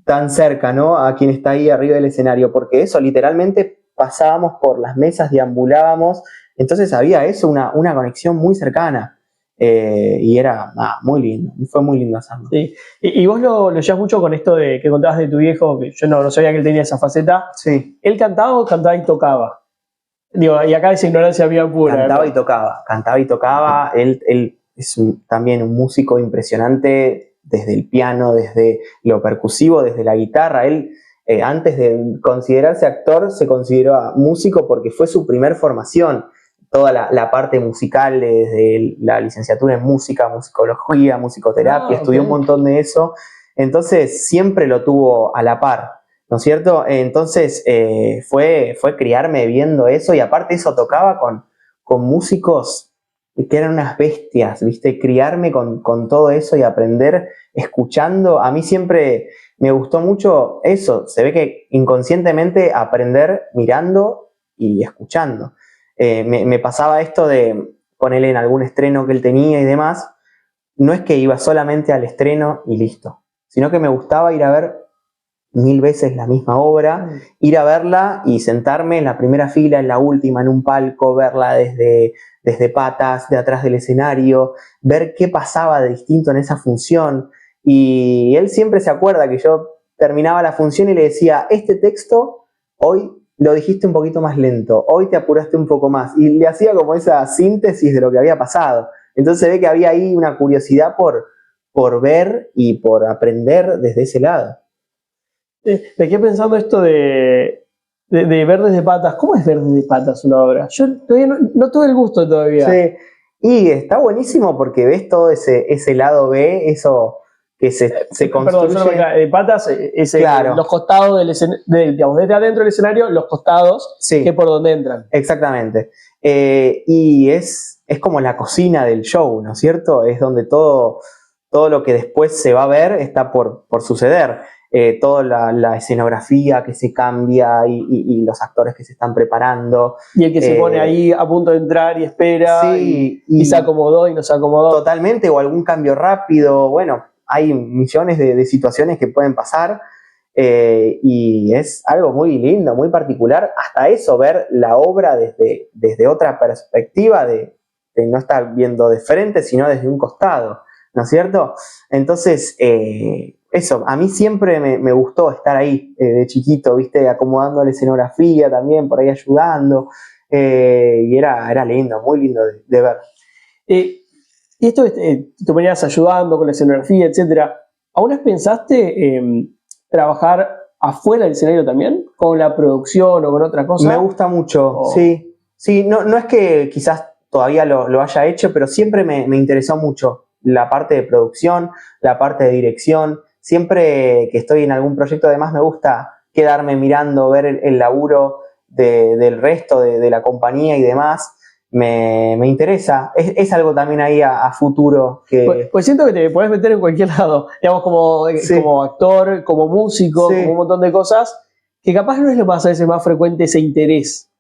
tan cerca, ¿no?, a quien está ahí arriba del escenario, porque eso, literalmente pasábamos por las mesas, deambulábamos, entonces había eso, una conexión muy cercana, y era muy lindo, fue muy lindo hacerlo. Sí. Y vos lo llevas mucho con esto de que contabas de tu viejo, que yo no sabía que él tenía esa faceta. Sí. ¿Él cantaba o cantaba y tocaba? Digo, y acá esa ignorancia mía pura. Cantaba y tocaba, él es también un músico impresionante, desde el piano, desde lo percusivo, desde la guitarra. Él, antes de considerarse actor, se consideró músico porque fue su primer formación. Toda la parte musical, desde la licenciatura en música, musicología, musicoterapia, estudió un montón de eso. Entonces siempre lo tuvo a la par, ¿no es cierto? Entonces fue criarme viendo eso, y aparte eso tocaba con músicos que eran unas bestias, ¿viste? Criarme con todo eso y aprender escuchando. A mí siempre me gustó mucho eso. Se ve que inconscientemente aprender mirando y escuchando. Me pasaba esto de ponerle en algún estreno que él tenía y demás. No es que iba solamente al estreno y listo, sino que me gustaba ir a ver 1000 veces la misma obra, ir a verla y sentarme en la primera fila, en la última, en un palco, verla desde patas, de atrás del escenario, ver qué pasaba de distinto en esa función. Y él siempre se acuerda que yo terminaba la función y le decía, este texto hoy lo dijiste un poquito más lento, hoy te apuraste un poco más. Y le hacía como esa síntesis de lo que había pasado. Entonces se ve que había ahí una curiosidad por ver y por aprender desde ese lado. Me quedé pensando esto de ver desde patas. ¿Cómo es ver desde patas una obra? Yo todavía no tuve el gusto todavía. Sí, y está buenísimo porque ves todo ese lado B, eso que se construye. Perdón, de patas es claro. Los costados del escenario, digamos, desde adentro del escenario, los costados, sí, que por donde entran. Exactamente. Y es como la cocina del show, ¿no es cierto? Es donde todo lo que después se va a ver está por suceder. Toda la escenografía que se cambia y los actores que se están preparando. Y el que se pone ahí a punto de entrar y espera, sí, y se acomodó y no se acomodó. Totalmente, o algún cambio rápido. Bueno, hay millones de situaciones que pueden pasar y es algo muy lindo, muy particular. Hasta eso, ver la obra desde otra perspectiva, de no estar viendo de frente, sino desde un costado, ¿no es cierto? Entonces, eso, a mí siempre me gustó estar ahí de chiquito, ¿viste? Acomodando la escenografía también, por ahí ayudando, y era lindo, muy lindo de ver. Y esto, tú venías ayudando con la escenografía, etcétera. ¿Aún vez pensaste trabajar afuera del escenario también? ¿Con la producción o con otra cosa? Me gusta mucho, sí. Sí, no es que quizás todavía lo haya hecho, pero siempre me interesó mucho la parte de producción, la parte de dirección. Siempre que estoy en algún proyecto, además me gusta quedarme mirando, ver el laburo del resto de la compañía y demás. Me interesa, es algo también ahí a futuro que... Pues siento que te podés meter en cualquier lado, digamos, como actor, como músico, como un montón de cosas, que capaz no es lo más a veces más frecuente ese interés.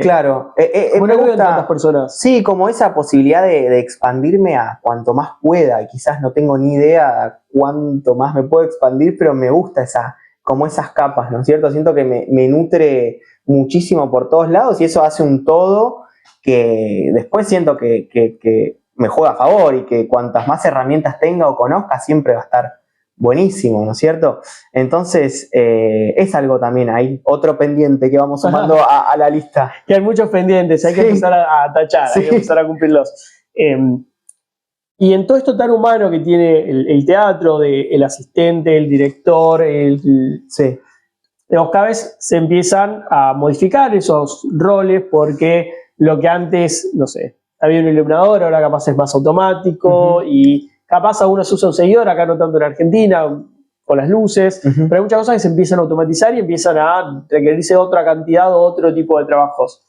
Claro, me gusta tantas personas. Sí, como esa posibilidad de expandirme a cuanto más pueda, y quizás no tengo ni idea cuánto más me puedo expandir, pero me gusta como esas capas, ¿no es cierto? Siento que me nutre muchísimo por todos lados y eso hace un todo que después siento que me juega a favor y que cuantas más herramientas tenga o conozca siempre va a estar buenísimo, ¿no es cierto? Entonces, es algo también, hay otro pendiente que vamos sumando a la lista. Que hay muchos pendientes, hay que empezar a tachar, hay que empezar a cumplirlos. Y en todo esto tan humano que tiene el teatro, el asistente, el director, digamos, cada vez se empiezan a modificar esos roles porque lo que antes, no sé, había un iluminador, ahora capaz es más automático y capaz algunos usan un seguidor, acá no tanto en Argentina, con las luces, pero hay muchas cosas que se empiezan a automatizar y empiezan a requerirse otra cantidad o otro tipo de trabajos.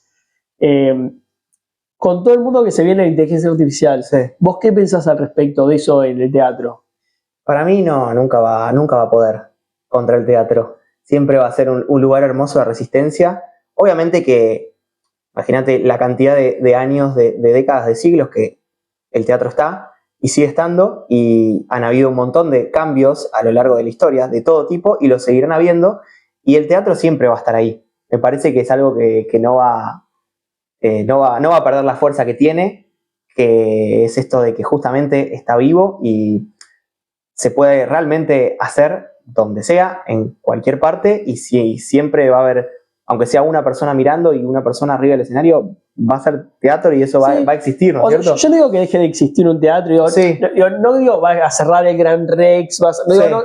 Con todo el mundo que se viene la inteligencia artificial, ¿vos qué pensás al respecto de eso en el teatro? Para mí nunca va a poder contra el teatro. Siempre va a ser un lugar hermoso de resistencia. Obviamente que, imagínate la cantidad de años, de décadas, de siglos que el teatro está y sigue estando, y han habido un montón de cambios a lo largo de la historia, de todo tipo, y lo seguirán habiendo, y el teatro siempre va a estar ahí. Me parece que es algo que no va a perder la fuerza que tiene, que es esto de que justamente está vivo y se puede realmente hacer donde sea, en cualquier parte, y siempre va a haber, aunque sea una persona mirando y una persona arriba del escenario, va a ser teatro y eso va a existir, ¿no es cierto? Yo no digo que deje de existir un teatro, no digo va a cerrar el Gran Rex,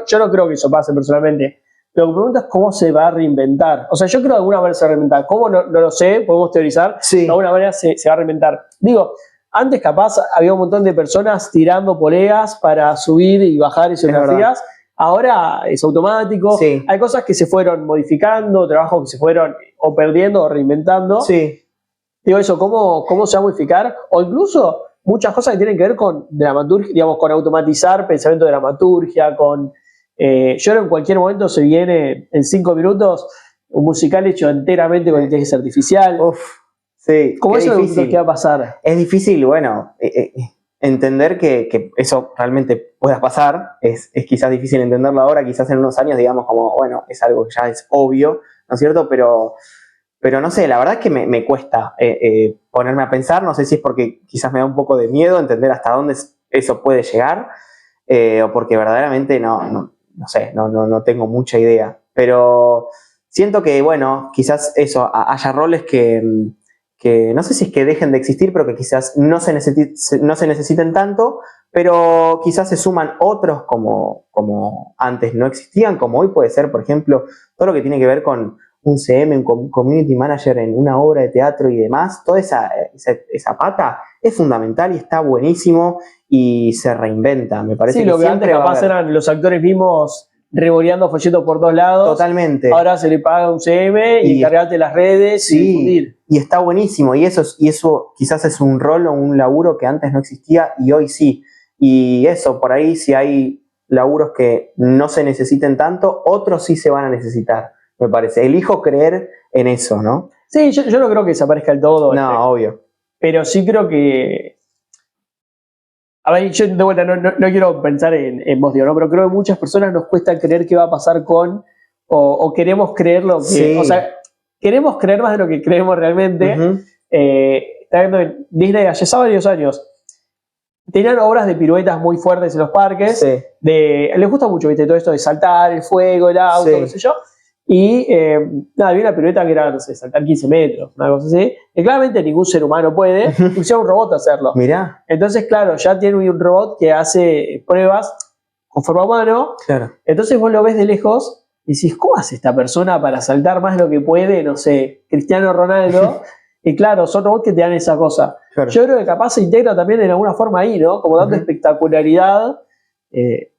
yo no creo que eso pase personalmente. Lo que pregunto es cómo se va a reinventar. O sea, yo creo que de alguna manera se va a reinventar. ¿Cómo? No lo sé, podemos teorizar. De alguna manera se va a reinventar. Digo, antes capaz había un montón de personas tirando poleas para subir y bajar escenografías. Ahora es automático. Hay cosas que se fueron modificando, trabajos que se fueron o perdiendo o reinventando. Digo eso, ¿cómo se va a modificar? O incluso muchas cosas que tienen que ver con dramaturgia, digamos, con automatizar pensamiento de dramaturgia, con... yo en cualquier momento se viene en 5 minutos un musical hecho enteramente con inteligencia artificial. ¿Cómo eso es lo que va a pasar? Es difícil, bueno, entender que eso realmente pueda pasar, es quizás difícil entenderlo ahora, quizás en unos años digamos como, bueno, es algo que ya es obvio, ¿no es cierto? Pero no sé, la verdad es que me cuesta ponerme a pensar, no sé si es porque quizás me da un poco de miedo entender hasta dónde eso puede llegar, o porque verdaderamente no sé, no tengo mucha idea. Pero siento que, bueno, quizás eso, haya roles que no sé si es que dejen de existir, pero que quizás no se necesiten tanto, pero quizás se suman otros como antes no existían, como hoy puede ser, por ejemplo, todo lo que tiene que ver con un CM, un community manager en una obra de teatro y demás, toda esa pata es fundamental y está buenísimo y se reinventa, me parece. Sí, que lo que antes capaz eran los actores mismos revoleando folletos por todos lados. Totalmente. Ahora se le paga un CM y encargarte las redes y difundir. Y está buenísimo. Y eso quizás es un rol o un laburo que antes no existía y hoy sí. Y eso, por ahí si hay laburos que no se necesiten tanto, otros sí se van a necesitar, me parece. Elijo creer en eso, ¿no? Sí, yo no creo que desaparezca el todo. No, obvio. Pero sí creo que... A ver, yo de vuelta no quiero pensar en vos, digo, ¿no? Pero creo que a muchas personas nos cuesta creer qué va a pasar con, o queremos creer lo que, sí. O sea, queremos creer más de lo que creemos realmente. Uh-huh. Está viendo en Disney hace varios años, tenían obras de piruetas muy fuertes en los parques, sí. Les gusta mucho, ¿viste? Todo esto de saltar, el fuego, el auto, sí. Qué sé yo. Y había una pirueta que era, no sé, saltar 15 metros, una cosa así, que claramente ningún ser humano puede, pusieron un robot a hacerlo. Mirá. Entonces, claro, ya tiene un robot que hace pruebas con forma humana. Claro. Entonces vos lo ves de lejos y decís, ¿cómo hace esta persona para saltar más de lo que puede, no sé, Cristiano Ronaldo? Y claro, son robots que te dan esa cosa. Claro. Yo creo que capaz se integra también en alguna forma ahí, ¿no? Como dando espectacularidad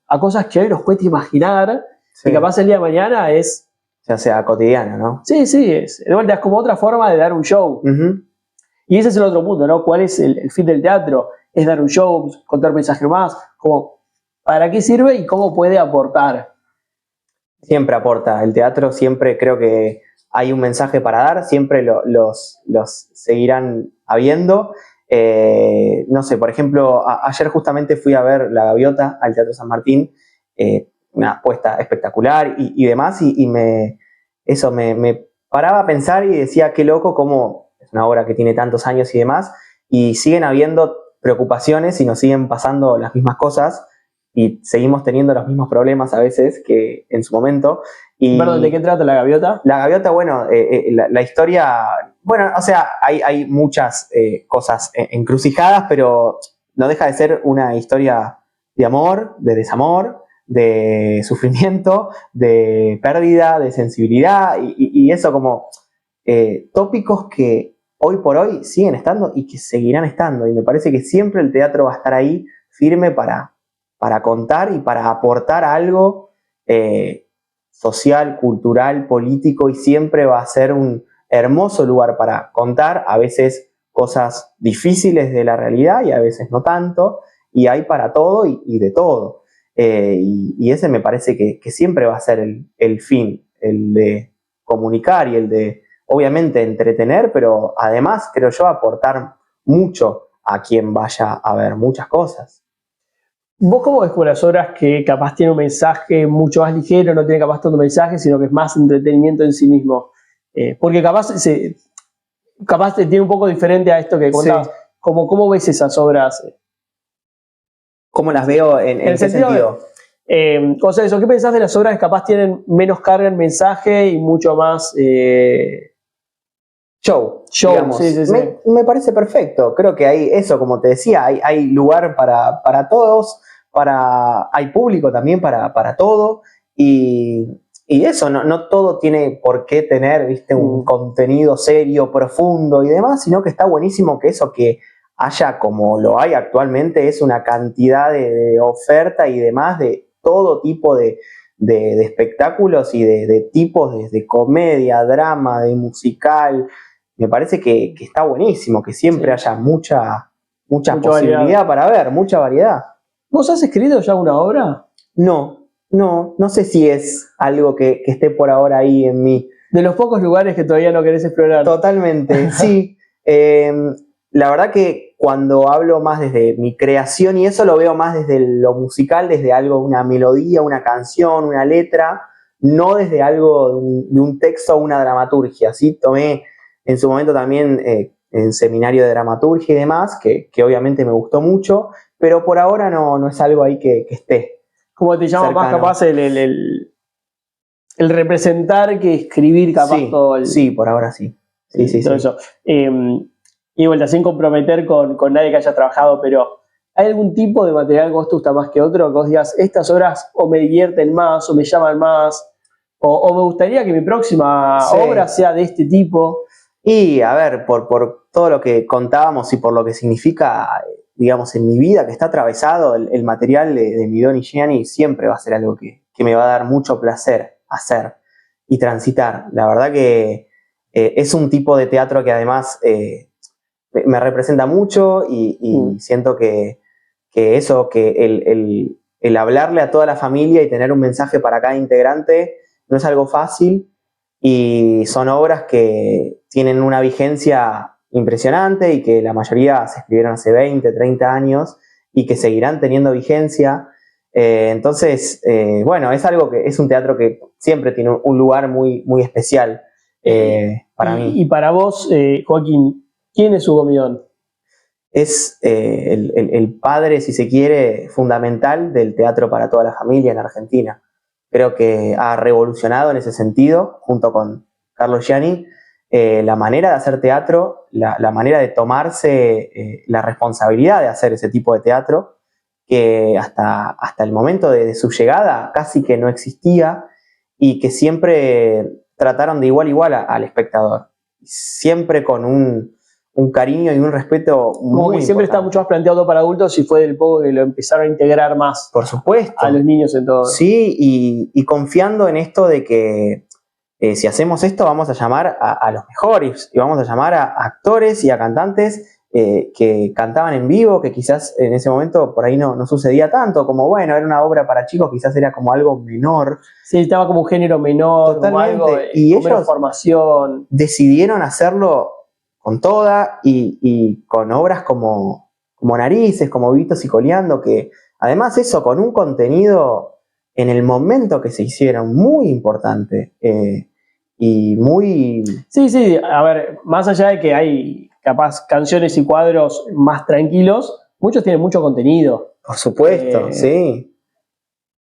a cosas que hoy nos cuesta imaginar, sí. Y capaz el día de mañana es... Ya sea cotidiano, ¿no? Sí, de vuelta es como otra forma de dar un show. Uh-huh. Y ese es el otro punto, ¿no? ¿Cuál es el fin del teatro? Es dar un show, contar mensajes más, como ¿para qué sirve y cómo puede aportar? Siempre aporta. El teatro siempre creo que hay un mensaje para dar, siempre los seguirán habiendo. No sé, por ejemplo, ayer justamente fui a ver La Gaviota al Teatro San Martín, una apuesta espectacular y demás, y me paraba a pensar y decía, qué loco cómo es una obra que tiene tantos años y demás, y siguen habiendo preocupaciones y nos siguen pasando las mismas cosas, y seguimos teniendo los mismos problemas a veces que en su momento. Y perdón, ¿de qué trata La Gaviota? La Gaviota, bueno, la historia, bueno, o sea, hay muchas cosas encrucijadas, pero no deja de ser una historia de amor, de desamor, de sufrimiento, de pérdida, de sensibilidad, y eso como tópicos que hoy por hoy siguen estando y que seguirán estando, y me parece que siempre el teatro va a estar ahí firme para contar y para aportar algo social, cultural, político, y siempre va a ser un hermoso lugar para contar, a veces cosas difíciles de la realidad y a veces no tanto, y hay para todo y de todo. Y ese me parece que siempre va a ser el fin, el de comunicar y el de, obviamente, entretener, pero además, creo yo, aportar mucho a quien vaya a ver muchas cosas. ¿Vos cómo ves con las obras que capaz tiene un mensaje mucho más ligero, no tiene capaz tanto mensaje, sino que es más entretenimiento en sí mismo? Porque capaz tiene un poco diferente a esto que contabas. Sí. ¿Cómo ves esas obras? ¿Cómo las veo en qué sentido? O sea, ¿qué pensás de las obras que capaz tienen menos carga en mensaje y mucho más... Show, digamos. Sí. Me parece perfecto. Creo que hay eso, como te decía, hay lugar para todos, hay público también para todo, y eso, no todo tiene por qué tener, ¿viste? Un contenido serio, profundo y demás, sino que está buenísimo que eso que haya, como lo hay actualmente, es una cantidad de oferta y demás de todo tipo de espectáculos y de tipos, desde comedia, drama, de musical. Me parece que está buenísimo, que siempre haya mucha posibilidad variedad para ver, mucha variedad. ¿Vos has escrito ya una obra? No sé si es algo que esté por ahora ahí en mí. De los pocos lugares que todavía no querés explorar. Totalmente, sí. La verdad que cuando hablo más desde mi creación y eso lo veo más desde lo musical, desde algo, una melodía, una canción, una letra, no desde algo de un texto o una dramaturgia. ¿Sí? Tomé en su momento también en seminario de dramaturgia y demás, que obviamente me gustó mucho, pero por ahora no es algo ahí que esté. ¿Cómo te llama más capaz el representar que escribir capaz sí, todo el... Sí, por ahora sí. Sí. Eso. Y vuelta, sin comprometer con nadie que haya trabajado, pero ¿hay algún tipo de material que vos te gusta más que otro? Que vos digas, estas obras o me divierten más, o me llaman más, o me gustaría que mi próxima obra sea de este tipo. Y a ver, por todo lo que contábamos y por lo que significa, digamos, en mi vida, que está atravesado, el material de Midón y Gianni siempre va a ser algo que me va a dar mucho placer hacer y transitar. La verdad que es un tipo de teatro que además me representa mucho y siento que eso, que el hablarle a toda la familia y tener un mensaje para cada integrante no es algo fácil y son obras que tienen una vigencia impresionante y que la mayoría se escribieron hace 20, 30 años y que seguirán teniendo vigencia. Entonces, bueno, es algo que es un teatro que siempre tiene un lugar muy, muy especial para mí. Y para vos, Joaquín, ¿quién es Hugo Midón? Es el padre, si se quiere, fundamental del teatro para toda la familia en Argentina. Creo que ha revolucionado en ese sentido, junto con Carlos Gianni, la manera de hacer teatro, la manera de tomarse la responsabilidad de hacer ese tipo de teatro, que hasta el momento de su llegada casi que no existía y que siempre trataron de igual a igual al espectador. Siempre con un cariño y un respeto muy Como que siempre está mucho más planteado para adultos y fue del poco que lo empezaron a integrar más. Por supuesto. A los niños en todo. Sí, y confiando en esto de que si hacemos esto vamos a llamar a los mejores y vamos a llamar a actores y a cantantes que cantaban en vivo, que quizás en ese momento por ahí no sucedía tanto, como bueno, era una obra para chicos, quizás era como algo menor. Sí, estaba como un género menor, totalmente. Como algo y con ellos formación. Decidieron hacerlo con toda y con obras como Narices, como Vitos y Coleando, que además eso con un contenido en el momento que se hicieron muy importante y muy... Sí, a ver, más allá de que hay capaz canciones y cuadros más tranquilos, muchos tienen mucho contenido. Por supuesto, sí.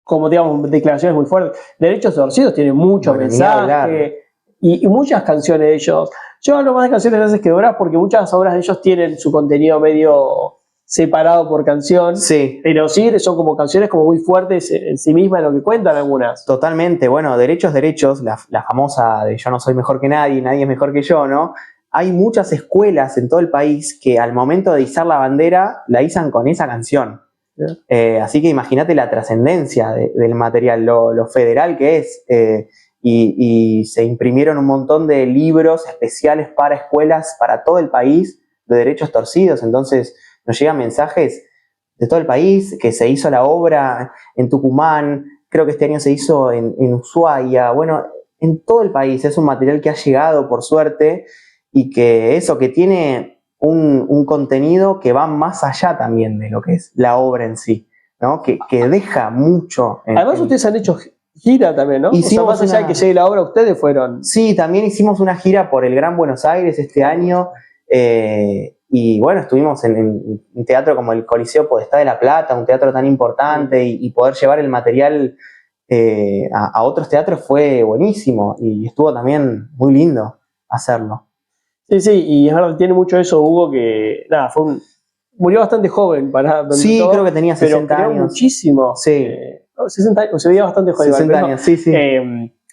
Como digamos, declaraciones muy fuertes. Derechos Torcidos tienen mucho mensaje y muchas canciones de ellos. Yo hablo más de canciones de veces que de obras porque muchas obras de ellos tienen su contenido medio separado por canción, pero sí son como canciones como muy fuertes en sí mismas en lo que cuentan algunas. Totalmente, bueno, Derechos, la famosa de yo no soy mejor que nadie, nadie es mejor que yo, ¿no? Hay muchas escuelas en todo el país que al momento de izar la bandera la izan con esa canción. Así que imagínate la trascendencia del material, lo federal que es. Y se imprimieron un montón de libros especiales para escuelas, para todo el país, de Derechos Torcidos. Entonces nos llegan mensajes de todo el país, que se hizo la obra en Tucumán, creo que este año se hizo en Ushuaia, bueno, en todo el país. Es un material que ha llegado, por suerte, y que tiene un contenido que va más allá también de lo que es la obra en sí, ¿no? Que deja mucho. Además ustedes han hecho gira también, ¿no? Hicimos más allá de que llegue la obra, ustedes fueron... Sí, también hicimos una gira por el Gran Buenos Aires este año, y bueno, estuvimos en un teatro como el Coliseo Podestá de La Plata, un teatro tan importante, y poder llevar el material a otros teatros fue buenísimo, y estuvo también muy lindo hacerlo. Sí, y es verdad, tiene mucho eso Hugo, que nada, murió bastante joven para... Sí, todo, creo que tenía 60 pero años. Muchísimo. Sí. 60 años, se veía bastante joven. 60 igual, años, sí.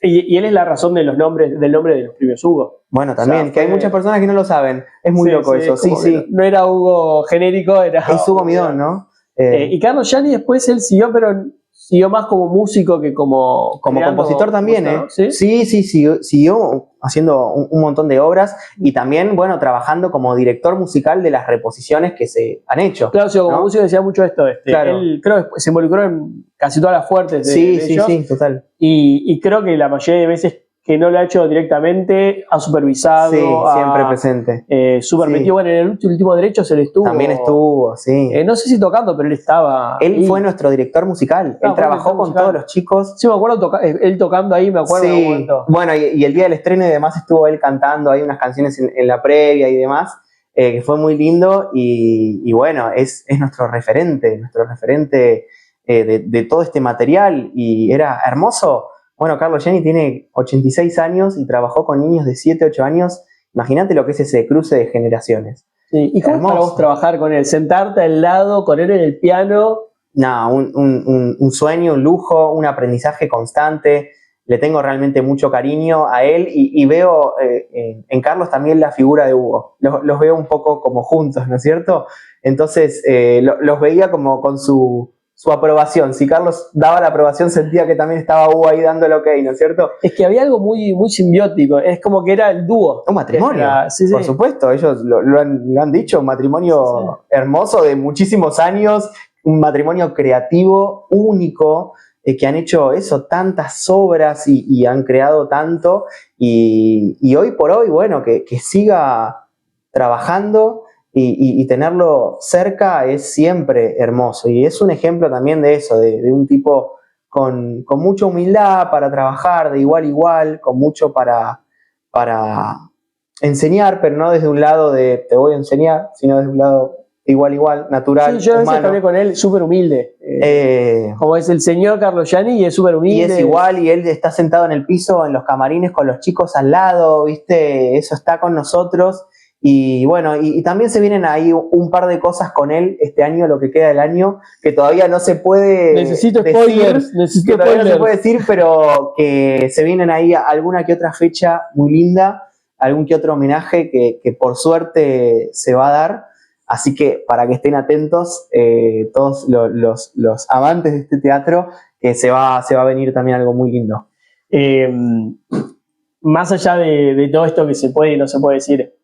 Y él es la razón del nombre de los premios Hugo. Bueno, también, que hay muchas personas que no lo saben. Es muy loco eso, sí. No era Hugo genérico, era... Es Hugo Midón, ¿no? Y Carlos Gianni después él siguió, pero siguió más como músico que como compositor también, música, ¿no? Sí, siguió haciendo un montón de obras y también, bueno, trabajando como director musical de las reposiciones que se han hecho. Claro, sí, como músico decía mucho esto. Claro. Él creo que se involucró en casi todas las fuertes de ellos. Sí, total. Y creo que la mayoría de veces que no lo ha hecho directamente, ha supervisado. Sí, siempre presente. Súper metido. Bueno, en el último derecho se le estuvo. También estuvo, sí. No sé si tocando, pero él estaba. Él fue nuestro director musical. Él trabajó con todos los chicos. Sí, me acuerdo él tocando ahí, me acuerdo. Sí. Bueno, y el día del estreno y demás estuvo él cantando ahí unas canciones en la previa y demás, que fue muy lindo. Y bueno, es nuestro referente de todo este material. Y era hermoso. Bueno, Carlo Gianni tiene 86 años y trabajó con niños de 7, 8 años. Imagínate lo que es ese cruce de generaciones. Sí. ¿Y cómo es para vos trabajar con él? ¿Sentarte al lado con él en el piano? No, un sueño, un lujo, un aprendizaje constante. Le tengo realmente mucho cariño a él y veo en Carlos también la figura de Hugo. Los veo un poco como juntos, ¿no es cierto? Entonces los veía como con su aprobación. Si Carlos daba la aprobación, sentía que también estaba Hugo ahí dando el ok, ¿no es cierto? Es que había algo muy, muy simbiótico, es como que era el dúo. Un matrimonio, sí. Por supuesto, ellos lo han dicho, un matrimonio hermoso de muchísimos años, un matrimonio creativo, único, que han hecho eso, tantas obras y han creado tanto, y hoy por hoy, bueno, que siga trabajando. Y tenerlo cerca es siempre hermoso. Y es un ejemplo también de eso, de un tipo con mucha humildad para trabajar de igual a igual, con mucho para enseñar, pero no desde un lado de te voy a enseñar, sino desde un lado de igual a igual, natural, sí, yo a veces hablé con él, súper humilde. Como es el señor Carlo Gianni y es súper humilde. Y es igual, y él está sentado en el piso, en los camarines, con los chicos al lado, ¿viste? Eso está con nosotros. Y bueno, y también se vienen ahí un par de cosas con él este año, lo que queda del año, que todavía no se puede necesito spoilers, no se puede decir, pero que se vienen ahí alguna que otra fecha muy linda, algún que otro homenaje que por suerte se va a dar. Así que para que estén atentos todos los amantes de este teatro, que se va a venir también algo muy lindo. Más allá de todo esto que se puede y no se puede decir,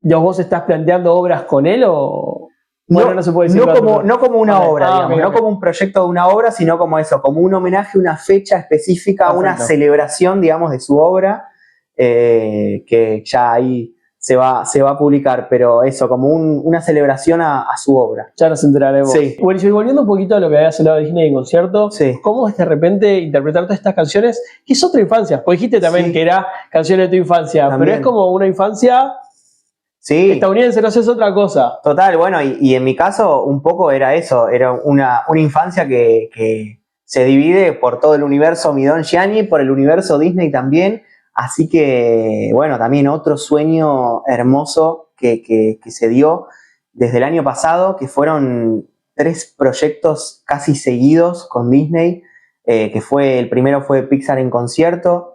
¿vos estás planteando obras con él o...? Bueno, no se puede decir. No como una obra, digamos, no como un proyecto de una obra, sino como eso, como un homenaje, una fecha específica, perfecto, una celebración, digamos, de su obra, que ya ahí se va a publicar, pero eso, como una celebración a su obra. Ya nos enteraremos. Sí. Bueno, y volviendo un poquito a lo que habías hablado de Disney en concierto, sí, ¿cómo es de repente interpretar todas estas canciones que es otra infancia? Porque dijiste también que era canciones de tu infancia, también, pero es como una infancia... Sí. Estadounidense, no sé, es otra cosa. Total, bueno, y en mi caso un poco era eso, era una infancia que se divide por todo el universo Midón Gianni, por el universo Disney también, así que, bueno, también otro sueño hermoso que se dio desde el año pasado, que fueron 3 proyectos casi seguidos con Disney, que el primero fue Pixar en concierto,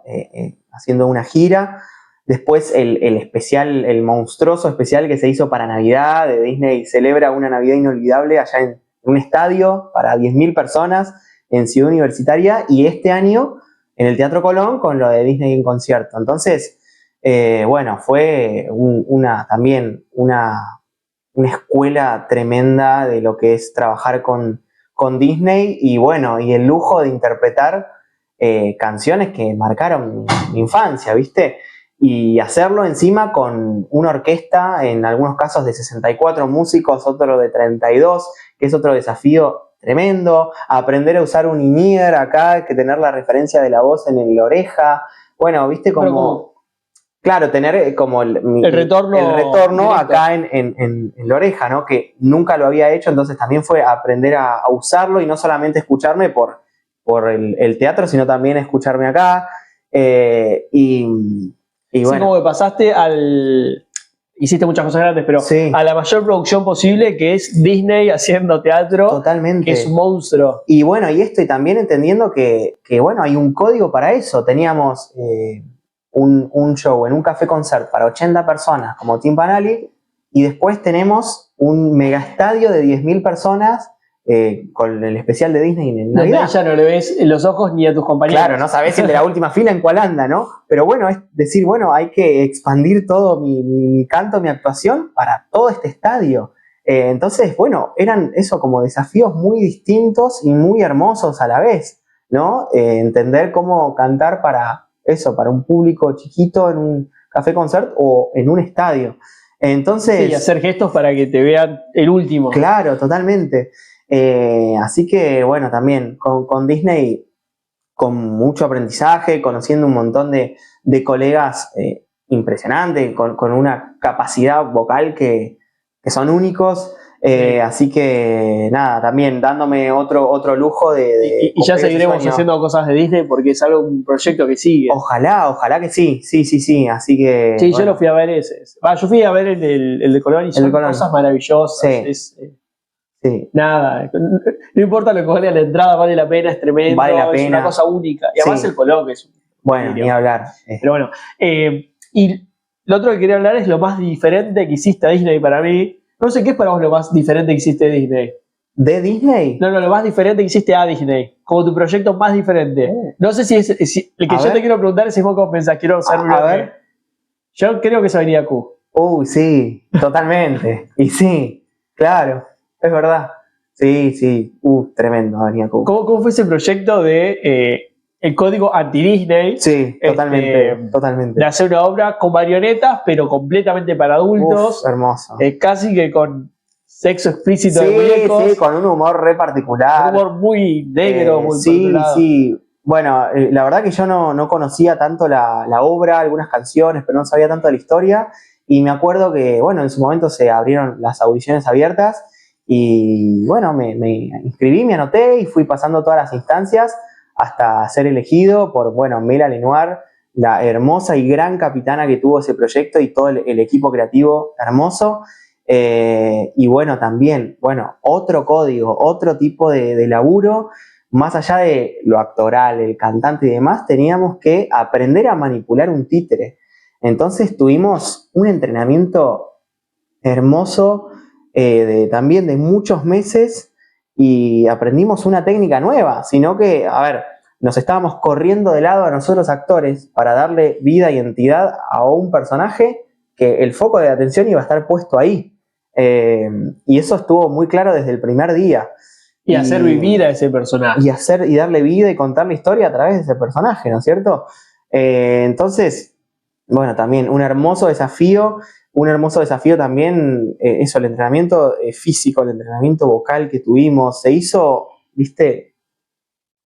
haciendo una gira. Después el especial, el monstruoso especial que se hizo para Navidad, de Disney celebra una Navidad inolvidable allá en un estadio para 10.000 personas en Ciudad Universitaria, y este año en el Teatro Colón con lo de Disney en concierto. Entonces, bueno, fue también una escuela tremenda de lo que es trabajar con Disney, y bueno, y el lujo de interpretar canciones que marcaron mi infancia, ¿viste? Y hacerlo encima con una orquesta, en algunos casos de 64 músicos, otro de 32, que es otro desafío tremendo. Aprender a usar un in-ear acá, que tener la referencia de la voz en la oreja. Bueno, viste como... Claro, tener como el retorno acá en la oreja, ¿no? Que nunca lo había hecho, entonces también fue aprender a usarlo y no solamente escucharme por el teatro, sino también escucharme acá. Y bueno. Sí, como que pasaste hiciste muchas cosas grandes, pero sí, a la mayor producción posible, que es Disney haciendo teatro. Totalmente. Que es un monstruo. Y bueno, y también entendiendo que bueno, hay un código para eso. Teníamos un show en un café concert para 80 personas como Tim Panali, y después tenemos un mega estadio de 10.000 personas con el especial de Disney en Navidad. Ya no le ves en los ojos ni a tus compañeros. Claro, no sabés el de la última fila en cuál anda, ¿no? Pero bueno, es decir, bueno, hay que expandir todo mi canto, mi actuación para todo este estadio. Entonces, bueno, eran eso como desafíos muy distintos y muy hermosos a la vez. ¿no? Entender cómo cantar para eso, para un público chiquito en un café concert o en un estadio. Entonces, sí, hacer gestos para que te vean el último. Claro, totalmente. Así que, bueno, también con Disney, con mucho aprendizaje, conociendo un montón de colegas impresionantes, con una capacidad vocal que son únicos. Así que, nada, también dándome otro lujo de y ya seguiremos haciendo cosas de Disney porque es un proyecto que sigue. Ojalá que sí. Así que. Sí, bueno. Yo lo fui a ver ese. Yo fui a ver el de Colón y son cosas maravillosas. Sí. Sí. Nada, no importa lo que vale la entrada, vale la pena, es tremendo, vale la pena. Es una cosa única. Y además el Colón, que es un... Bueno, ni hablar. Pero bueno, y lo otro que quería hablar es lo más diferente que hiciste a Disney para mí. No sé qué es para vos lo más diferente que hiciste a Disney. ¿De Disney? No, lo más diferente que hiciste a Disney. Como tu proyecto más diferente. No sé si es... el que yo te quiero preguntar es si vos cómo pensás. Quiero saber a ver. Yo creo que es Avenida Q. Sí, totalmente. Y sí, claro, es verdad. Sí. Tremendo, Avenida Q. ¿Cómo fue ese proyecto de... el código anti-Disney? Sí, totalmente. De hacer una obra con marionetas, pero completamente para adultos. Hermoso. Casi que con sexo explícito de muñecos. Sí, con un humor re particular. Un humor muy negro, muy particular. Sí. Bueno, la verdad que yo no conocía tanto la obra, algunas canciones, pero no sabía tanto de la historia. Y me acuerdo que, bueno, en su momento se abrieron las audiciones abiertas. Y bueno, me inscribí, me anoté y fui pasando todas las instancias hasta ser elegido por, bueno, Mela Lenoir, la hermosa y gran capitana que tuvo ese proyecto y todo el equipo creativo hermoso. Y bueno, también, otro código, otro tipo de laburo, más allá de lo actoral, el cantante y demás, teníamos que aprender a manipular un títere. Entonces tuvimos un entrenamiento hermoso, también de muchos meses, y aprendimos una técnica nueva, sino que, nos estábamos corriendo de lado a nosotros actores para darle vida y entidad a un personaje que el foco de atención iba a estar puesto ahí. Y eso estuvo muy claro desde el primer día. Y hacer vivir a ese personaje. Y darle vida y contar la historia a través de ese personaje, ¿no es cierto? Entonces, bueno, también un hermoso desafío también, el entrenamiento físico, el entrenamiento vocal que tuvimos, se hizo,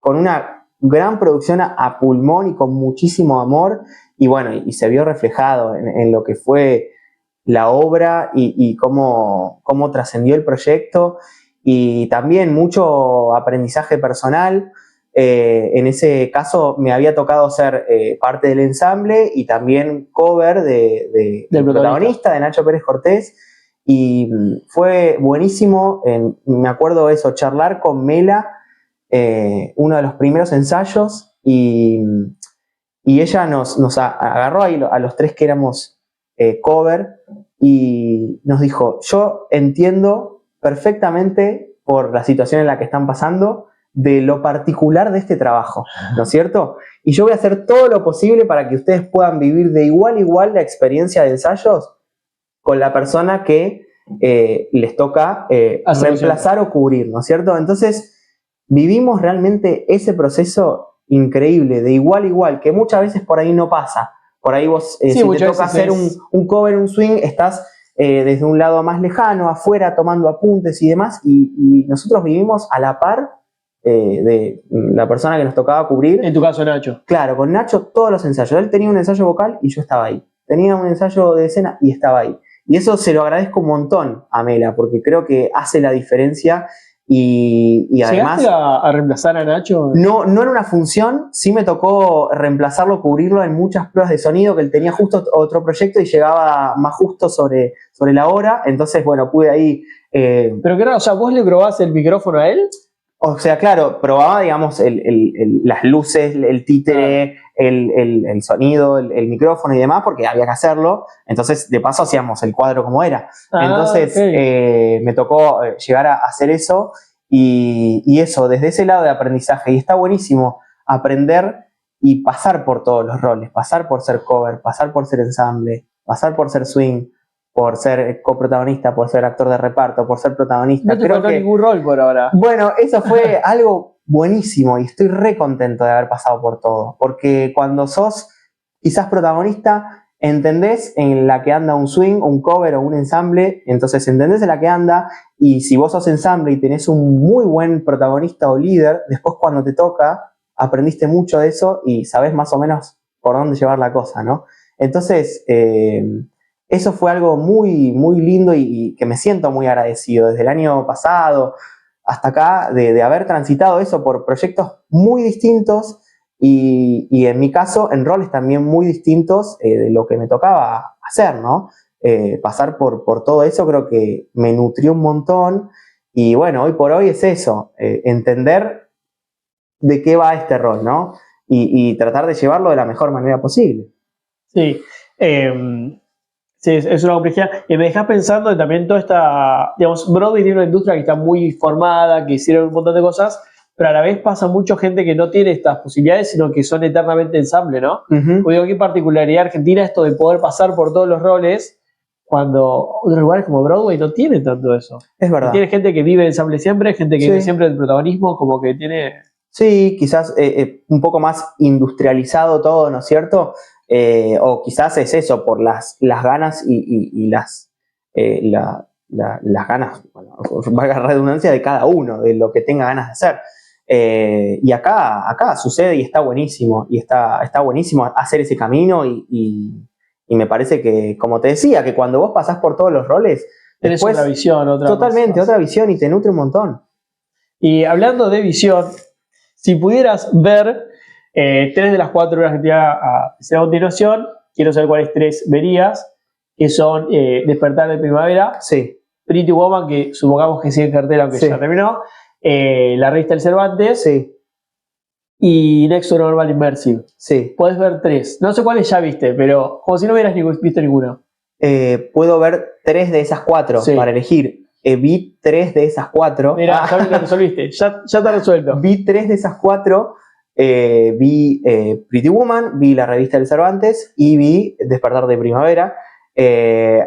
con una gran producción a pulmón y con muchísimo amor, y bueno, y se vio reflejado en lo que fue la obra y cómo trascendió el proyecto, y también mucho aprendizaje personal. En ese caso me había tocado ser parte del ensamble y también cover del protagonista, de Nacho Pérez Cortés, y fue buenísimo. Me acuerdo eso, charlar con Mela, uno de los primeros ensayos, y ella nos agarró ahí a los tres que éramos cover y nos dijo: yo entiendo perfectamente por la situación en la que están pasando, de lo particular de este trabajo, ¿no es cierto? Y yo voy a hacer todo lo posible para que ustedes puedan vivir de igual a igual la experiencia de ensayos con la persona que les toca reemplazar o cubrir, ¿no es cierto? Entonces vivimos realmente ese proceso increíble, de igual a igual, que muchas veces por ahí no pasa. Por ahí vos, si te toca hacer un cover, un swing, estás desde un lado más lejano, afuera, tomando apuntes y demás, y nosotros vivimos a la par de la persona que nos tocaba cubrir. En tu caso, Nacho. Claro, con Nacho todos los ensayos. Él tenía un ensayo vocal y yo estaba ahí. Tenía un ensayo de escena y estaba ahí. Y eso se lo agradezco un montón a Mela, porque creo que hace la diferencia. Y además, ¿llegaste a reemplazar a Nacho? No en una función, sí me tocó reemplazarlo, cubrirlo en muchas pruebas de sonido, que él tenía justo otro proyecto y llegaba más justo sobre la hora. Entonces, bueno, pude ahí... Pero que no, o sea, ¿vos le probás el micrófono a él? O sea, claro, probaba, digamos, las luces, el títere, el sonido, el micrófono y demás, porque había que hacerlo. Entonces, de paso, hacíamos el cuadro como era. Entonces, okay. Me tocó llegar a hacer eso. Y eso, desde ese lado de aprendizaje. Y está buenísimo aprender y pasar por todos los roles. Pasar por ser cover, pasar por ser ensamble, pasar por ser swing, por ser coprotagonista, por ser actor de reparto, por ser protagonista. No te faltó ningún rol por ahora. Bueno, eso fue algo buenísimo y estoy re contento de haber pasado por todo, porque cuando sos quizás protagonista, entendés en la que anda un swing, un cover o un ensamble, entonces entendés en la que anda, y si vos sos ensamble y tenés un muy buen protagonista o líder, después cuando te toca, aprendiste mucho de eso y sabés más o menos por dónde llevar la cosa, ¿no? Entonces, eso fue algo muy, muy lindo y que me siento muy agradecido desde el año pasado hasta acá, de haber transitado eso por proyectos muy distintos y en mi caso en roles también muy distintos de lo que me tocaba hacer, ¿no? Pasar por todo eso creo que me nutrió un montón y bueno, hoy por hoy es eso, entender de qué va este rol, ¿no? Y tratar de llevarlo de la mejor manera posible. Sí, sí, es una complejidad. Y me dejas pensando en también toda esta, digamos, Broadway tiene una industria que está muy formada, que hicieron un montón de cosas, pero a la vez pasa mucha gente que no tiene estas posibilidades, sino que son eternamente ensamble, ¿no? Porque digo, qué particularidad Argentina esto de poder pasar por todos los roles, cuando otros lugares como Broadway no tienen tanto eso. Es verdad. Y tiene gente que vive ensamble siempre, gente que vive siempre el protagonismo, como que tiene... Sí, quizás un poco más industrializado todo, ¿no es cierto? O quizás es eso, por las ganas y las ganas, bueno, valga la redundancia, de cada uno, de lo que tenga ganas de hacer. Y acá sucede y está buenísimo, está buenísimo hacer ese camino y me parece que, como te decía, que cuando vos pasás por todos los roles, tenés después, otra visión, totalmente, otra visión y te nutre un montón. Y hablando de visión, si pudieras ver 3 de las 4 obras que te voy a hacer a continuación, quiero saber cuáles 3 verías, que son Despertar de Primavera, sí. Pretty Woman, que supongamos que sigue en cartera aunque ya terminó, La Revista del Cervantes, sí. Y Next to Normal Immersive. Sí. Podés ver 3. No sé cuáles ya viste, pero como si no hubieras visto ninguno. Puedo ver 3 de esas 4 para elegir. Vi 3 de esas 4. Mira, ya lo resolviste, ya te resuelto. Vi 3 de esas 4. Vi Pretty Woman, vi La Revista del Cervantes y vi Despertar de Primavera.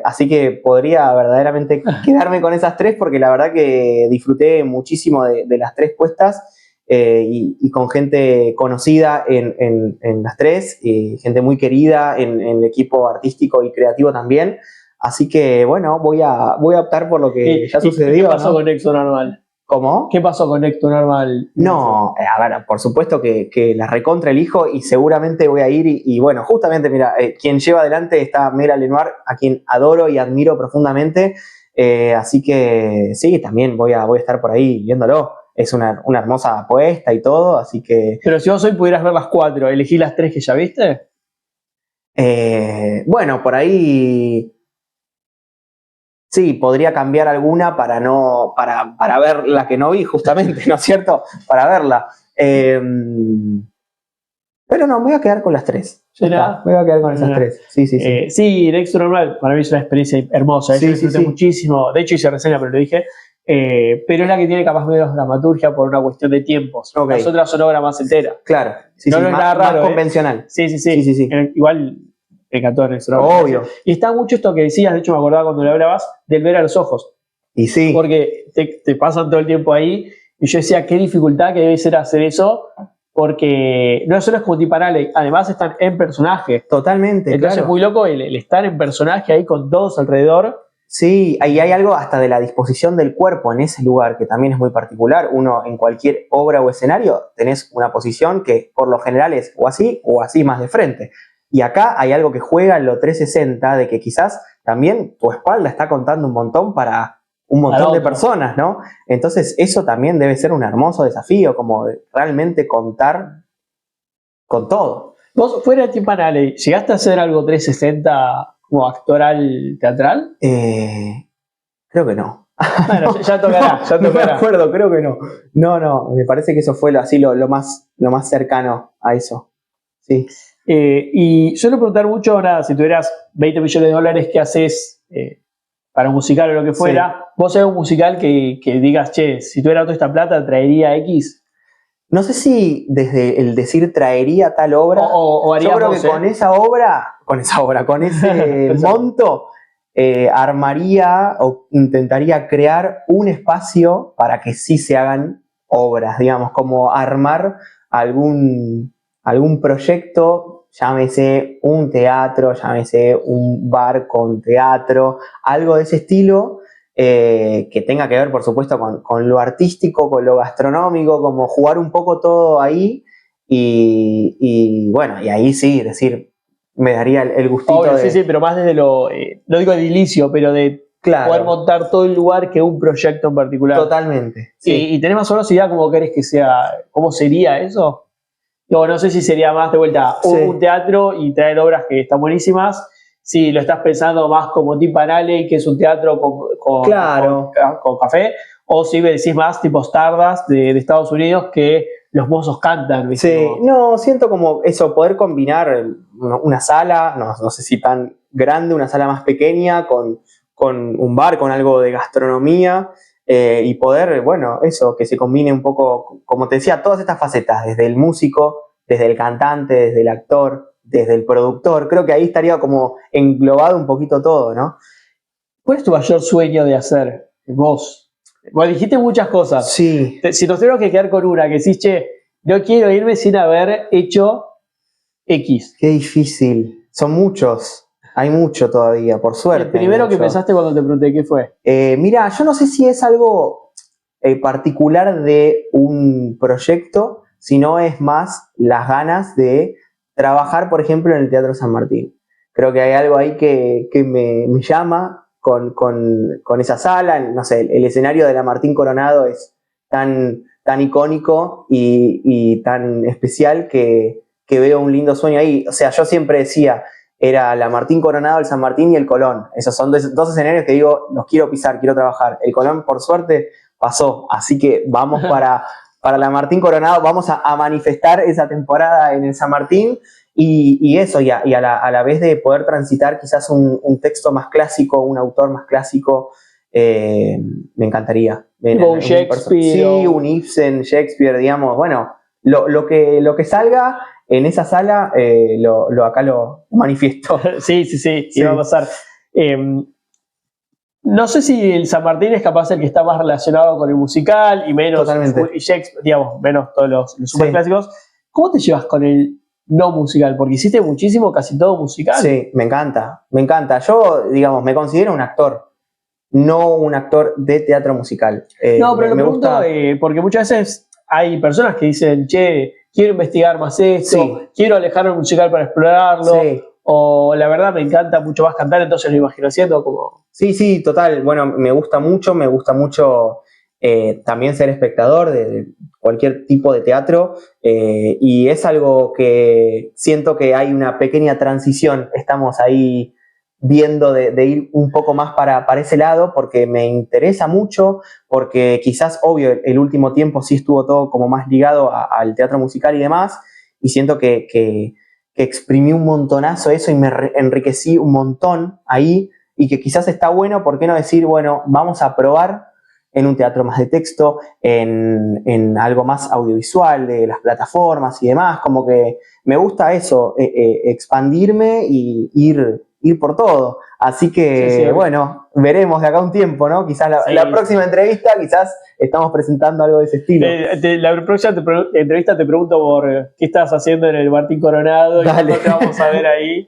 Así que podría verdaderamente quedarme con esas 3 porque la verdad que disfruté muchísimo de las 3 puestas y con gente conocida en las 3, gente muy querida en el equipo artístico y creativo también. Así que bueno, voy a optar por lo que ya sucedió. ¿Qué pasó con Next to Normal? ¿Cómo? ¿Qué pasó con Next to Normal? No, a ver, por supuesto que la recontra elijo y seguramente voy a ir y bueno, justamente mira, quien lleva adelante está Mera Lenoir, a quien adoro y admiro profundamente, así que sí, también voy a estar por ahí viéndolo. Es una hermosa apuesta y todo, así que... Pero si vos hoy pudieras ver las 4, ¿elegí las 3 que ya viste? Bueno, por ahí... Sí, podría cambiar alguna para ver la que no vi, justamente, ¿no es cierto? Para verla. Pero no, me voy a quedar con las 3. Me voy a quedar con esas 3. Sí. Sí, Next to Normal para mí es una experiencia hermosa. Yo disfruté muchísimo. De hecho, hice reseña, pero lo dije. Pero es la que tiene capaz menos dramaturgia por una cuestión de tiempos. Okay. Las otras son obras más enteras. Claro. No es nada raro. Más convencional. Sí. Igual me encantó Next to Normal. Obvio. Y está mucho esto que decías, de hecho me acordaba cuando le hablabas, del ver a los ojos. Y sí. Porque te pasan todo el tiempo ahí. Y yo decía, qué dificultad que debe ser hacer eso. Porque no solo es como tipo anale, además están en personaje. Totalmente, entonces es muy loco el estar en personaje ahí con todos alrededor. Sí, ahí hay algo hasta de la disposición del cuerpo en ese lugar que también es muy particular. Uno en cualquier obra o escenario tenés una posición que por lo general es o así más de frente. Y acá hay algo que juega en lo 360 de que quizás también tu espalda está contando un montón para un montón de personas, ¿no? Entonces eso también debe ser un hermoso desafío, como de realmente contar con todo. ¿Vos fuera de tipo anale, llegaste a hacer algo 360 como actoral teatral? Creo que no. Bueno, ya tocará. No me acuerdo, creo que no. No, me parece que eso fue lo más cercano a eso. Sí. Y suelo preguntar mucho, nada, si tuvieras 20 millones de dólares, ¿qué haces para un musical o lo que fuera? Sí. ¿Vos haces un musical que digas, che, si tuviera toda esta plata, traería X? No sé si desde el decir traería tal obra, o yo creo que con esa obra, con ese monto, armaría o intentaría crear un espacio para que sí se hagan obras, digamos, como armar algún proyecto, llámese un teatro, llámese un bar con teatro, algo de ese estilo, que tenga que ver, por supuesto, con lo artístico, con lo gastronómico, como jugar un poco todo ahí, y bueno, y ahí sí, decir, me daría el gustito. Obvio, sí, pero más desde no digo edilicio, pero de poder montar todo el lugar que un proyecto en particular. Totalmente. Sí. ¿Y tenés más o menos idea cómo querés que sea, cómo sería eso? No sé si sería más de vuelta un teatro y traer obras que están buenísimas. Si lo estás pensando más como tipo Alley, que es un teatro con café, o si me decís más tipo Stardust de Estados Unidos, que los mozos cantan. ¿Viste? Sí, no, siento como eso, poder combinar una sala, no sé si tan grande, una sala más pequeña, con un bar, con algo de gastronomía, y poder, bueno, eso, que se combine un poco, como te decía, todas estas facetas, desde el músico, desde el cantante, desde el actor, desde el productor. Creo que ahí estaría como englobado un poquito todo, ¿no? ¿Cuál es tu mayor sueño de hacer vos? Bueno, dijiste muchas cosas. Sí. Si nos tenemos que quedar con una, que decís, che, no quiero irme sin haber hecho X. Qué difícil. Son muchos. Hay mucho todavía, por suerte. El primero que pensaste cuando te pregunté, ¿qué fue? Mira, yo no sé si es algo particular de un proyecto, sino es más las ganas de trabajar, por ejemplo, en el Teatro San Martín. Creo que hay algo ahí que me llama con esa sala. No sé, el escenario de la Martín Coronado es tan icónico y tan especial que veo un lindo sueño ahí. O sea, yo siempre decía, era la Martín Coronado, el San Martín y el Colón. Esos son dos escenarios que digo, los quiero pisar, quiero trabajar. El Colón, por suerte, pasó, así que vamos para la Martín Coronado, vamos a manifestar esa temporada en el San Martín, y eso, y a la vez de poder transitar quizás un texto más clásico, un autor más clásico, me encallaría. Un Shakespeare. Sí, un Ibsen, Shakespeare, digamos, bueno, lo que salga en esa sala, acá lo manifiesto. Sí, iba a pasar. No sé si el San Martín es capaz el que está más relacionado con el musical y menos Shakespeare, digamos, menos todos los superclásicos. ¿Cómo te llevas con el no musical? Porque hiciste muchísimo, casi todo musical. Sí, me encanta. Yo, digamos, me considero un actor, no un actor de teatro musical. No, pero me gusta porque muchas veces hay personas que dicen, che, quiero investigar más esto, quiero alejarme del musical para explorarlo. Sí. O la verdad me encanta mucho más cantar, entonces lo imagino haciendo como... Sí, total. Bueno, me gusta mucho también ser espectador de cualquier tipo de teatro, y es algo que siento que hay una pequeña transición. Estamos ahí viendo de ir un poco más para ese lado, porque me interesa mucho, porque quizás, obvio, el último tiempo sí estuvo todo como más ligado al teatro musical y demás, y siento que exprimí un montonazo eso y me enriquecí un montón ahí, y que quizás está bueno, ¿por qué no decir, bueno, vamos a probar en un teatro más de texto, en algo más audiovisual, de las plataformas y demás? Como que me gusta eso, expandirme y ir por todo. Así que, bueno, veremos de acá un tiempo, ¿no? Quizás la próxima entrevista, quizás estamos presentando algo de ese estilo. La próxima entrevista te pregunto por qué estás haciendo en el Martín Coronado. Dale. Y te vamos a ver ahí.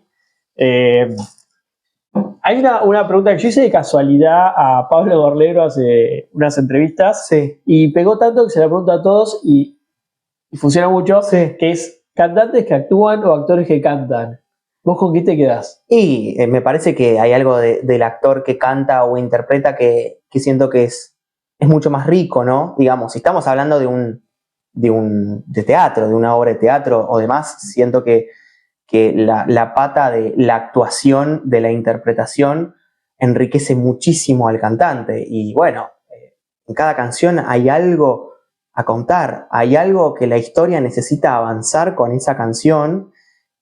Hay una pregunta que yo hice de casualidad a Pablo Borlero hace unas entrevistas, y pegó tanto que se la pregunto a todos y funciona mucho, que es cantantes que actúan o actores que cantan. ¿Vos con qué te quedás? Y me parece que hay algo del actor que canta o interpreta que siento que es mucho más rico, ¿no? Digamos, si estamos hablando de teatro, de una obra de teatro o demás, siento que la pata de la actuación, de la interpretación, enriquece muchísimo al cantante. Y bueno, en cada canción hay algo a contar, hay algo que la historia necesita avanzar con esa canción,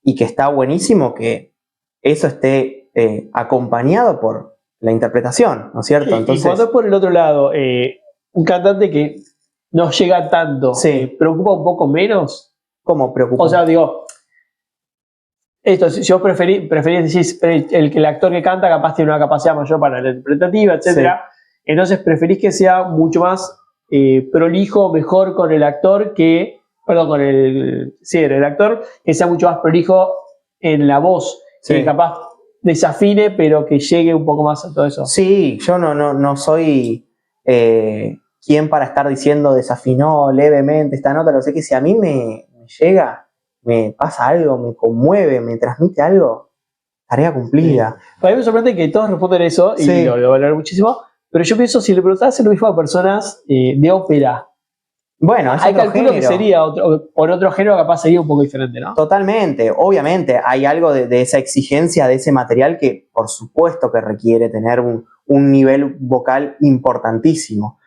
y que está buenísimo que eso esté acompañado por la interpretación, ¿no es cierto? Entonces, y cuando es por el otro lado, un cantante que no llega tanto, ¿preocupa un poco menos? ¿Cómo preocupa? O sea, digo, esto, si vos preferís decir el actor que canta capaz tiene una capacidad mayor para la interpretativa, etc. Entonces preferís que sea mucho más prolijo, mejor con el actor que, perdón, el actor que sea mucho más prolijo en la voz, que capaz desafine, pero que llegue un poco más a todo eso. Sí, yo no soy quien para estar diciendo desafinó levemente esta nota, lo sé que si a mí me llega, me pasa algo, me conmueve, me transmite algo, tarea cumplida. Sí. Para mí me sorprende que todos responden eso, y lo valoro muchísimo, pero yo pienso, si le preguntás lo mismo a personas de ópera, bueno, hay calculo que sería por otro género, capaz sería un poco diferente, ¿no? Totalmente, obviamente hay algo de esa exigencia de ese material que por supuesto que requiere tener un nivel vocal importantísimo.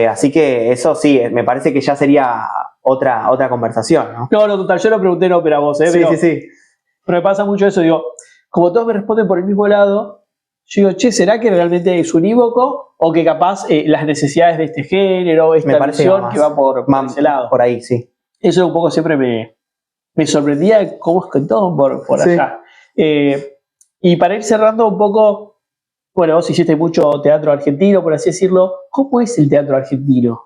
Así que eso sí, me parece que ya sería otra conversación, ¿no? No, total, yo lo pregunté en ópera a vos, Sí. Pero me pasa mucho eso, digo, como todos me responden por el mismo lado, yo digo, che, ¿será que realmente es unívoco? O que capaz las necesidades de este género, esta visión que va por ese lado. Por ahí, sí. Eso un poco siempre me sorprendía cómo es que todo por allá. Y para ir cerrando un poco, bueno, vos hiciste mucho teatro argentino, por así decirlo. ¿Cómo es el teatro argentino?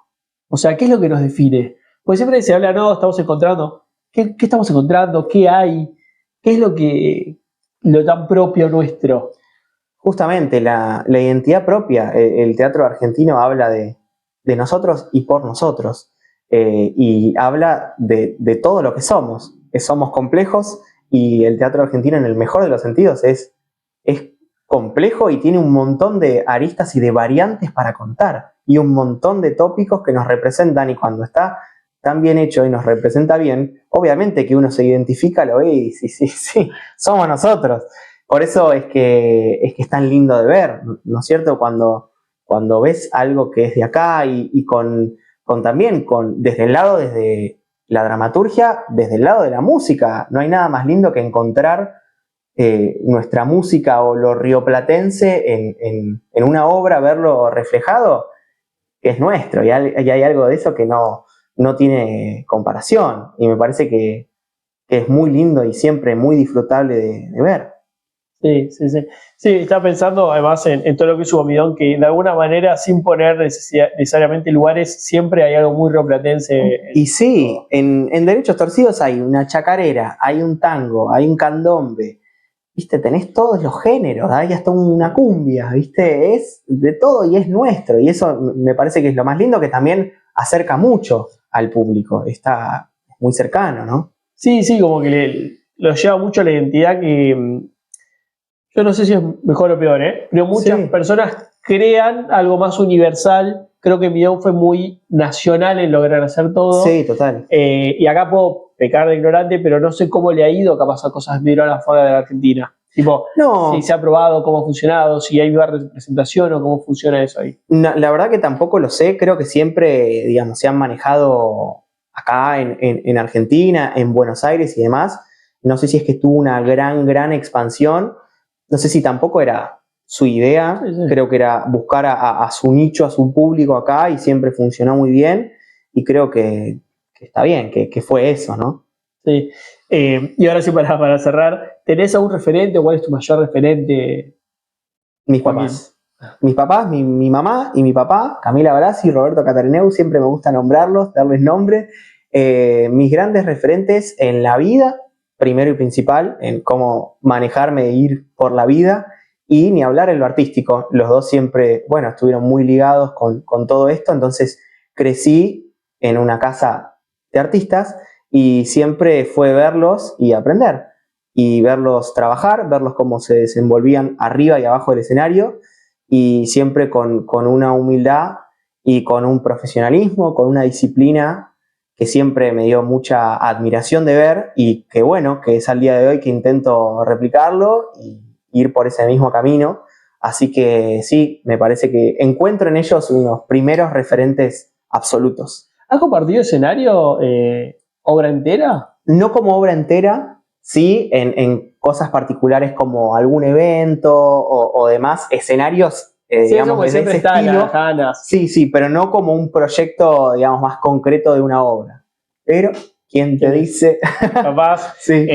O sea, ¿qué es lo que nos define? Porque siempre se habla, no, estamos encontrando. ¿Qué estamos encontrando? ¿Qué hay? ¿Qué es lo tan propio nuestro? Justamente la identidad propia, el teatro argentino habla de nosotros y por nosotros, y habla de todo lo que somos complejos, y el teatro argentino en el mejor de los sentidos es complejo y tiene un montón de aristas y de variantes para contar, y un montón de tópicos que nos representan, y cuando está tan bien hecho y nos representa bien, obviamente que uno se identifica, lo ve y sí, somos nosotros. Por eso es que es tan lindo de ver, ¿no es cierto? Cuando ves algo que es de acá y también desde el lado, desde la dramaturgia, desde el lado de la música. No hay nada más lindo que encontrar nuestra música o lo rioplatense en una obra, verlo reflejado, que es nuestro. Y hay algo de eso que no tiene comparación. Y me parece que es muy lindo y siempre muy disfrutable de ver. Sí. Sí, estaba pensando además en todo lo que es Subomidón, que de alguna manera, sin poner necesariamente lugares, siempre hay algo muy rioplatense. Y sí, en Derechos Torcidos hay una chacarera, hay un tango, hay un candombe, ¿viste? Tenés todos los géneros, hay hasta una cumbia, ¿viste? Es de todo y es nuestro, y eso me parece que es lo más lindo, que también acerca mucho al público, está muy cercano, ¿no? Sí, como que lo lleva mucho a la identidad que... Yo no sé si es mejor o peor, pero muchas personas crean algo más universal. Creo que Midón fue muy nacional en lograr hacer todo. Sí, total. Y acá puedo pecar de ignorante, pero no sé cómo le ha ido capaz a cosas Midón afuera de la Argentina. Tipo, si se ha probado, cómo ha funcionado, si hay representación o cómo funciona eso ahí. No, la verdad que tampoco lo sé. Creo que siempre, digamos, se han manejado acá en Argentina, en Buenos Aires y demás. No sé si es que tuvo una gran expansión. No sé si tampoco era su idea, creo que era buscar a su nicho, a su público acá, y siempre funcionó muy bien, y creo que está bien, que fue eso, ¿no? Sí. Y ahora sí, para cerrar, ¿tenés algún referente o cuál es tu mayor referente? Mis papás. Mis papás, mi mamá y mi papá, Camila Brasi y Roberto Catarineu, siempre me gusta nombrarlos, darles nombre. Mis grandes referentes en la vida, primero y principal, en cómo manejarme e ir por la vida, y ni hablar en lo artístico. Los dos siempre, bueno, estuvieron muy ligados con todo esto, entonces crecí en una casa de artistas y siempre fue verlos y aprender, y verlos trabajar, verlos cómo se desenvolvían arriba y abajo del escenario, y siempre con una humildad y con un profesionalismo, con una disciplina que siempre me dio mucha admiración de ver, y que bueno, que es al día de hoy que intento replicarlo y ir por ese mismo camino. Así que sí, me parece que encuentro en ellos unos primeros referentes absolutos. ¿Has compartido escenario, obra entera? No como obra entera, sí, en cosas particulares como algún evento o demás, escenarios, digamos, de ese estilo. Sí, pero no como un proyecto, digamos, más concreto de una obra. Pero, ¿quién te dice? Capaz, sí.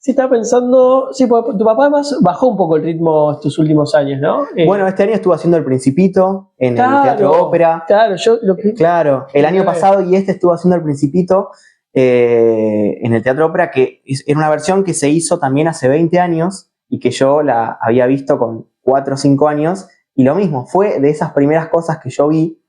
Sí, estaba pensando, sí, porque tu papá además bajó un poco el ritmo estos últimos años, ¿no? Bueno, este año estuvo haciendo El Principito en el Teatro Ópera. Claro, Claro, el año pasado y estuvo haciendo El Principito en el Teatro Ópera, que era una versión que se hizo también hace 20 años y que yo la había visto con 4 o 5 años. Y lo mismo, fue de esas primeras cosas que yo vi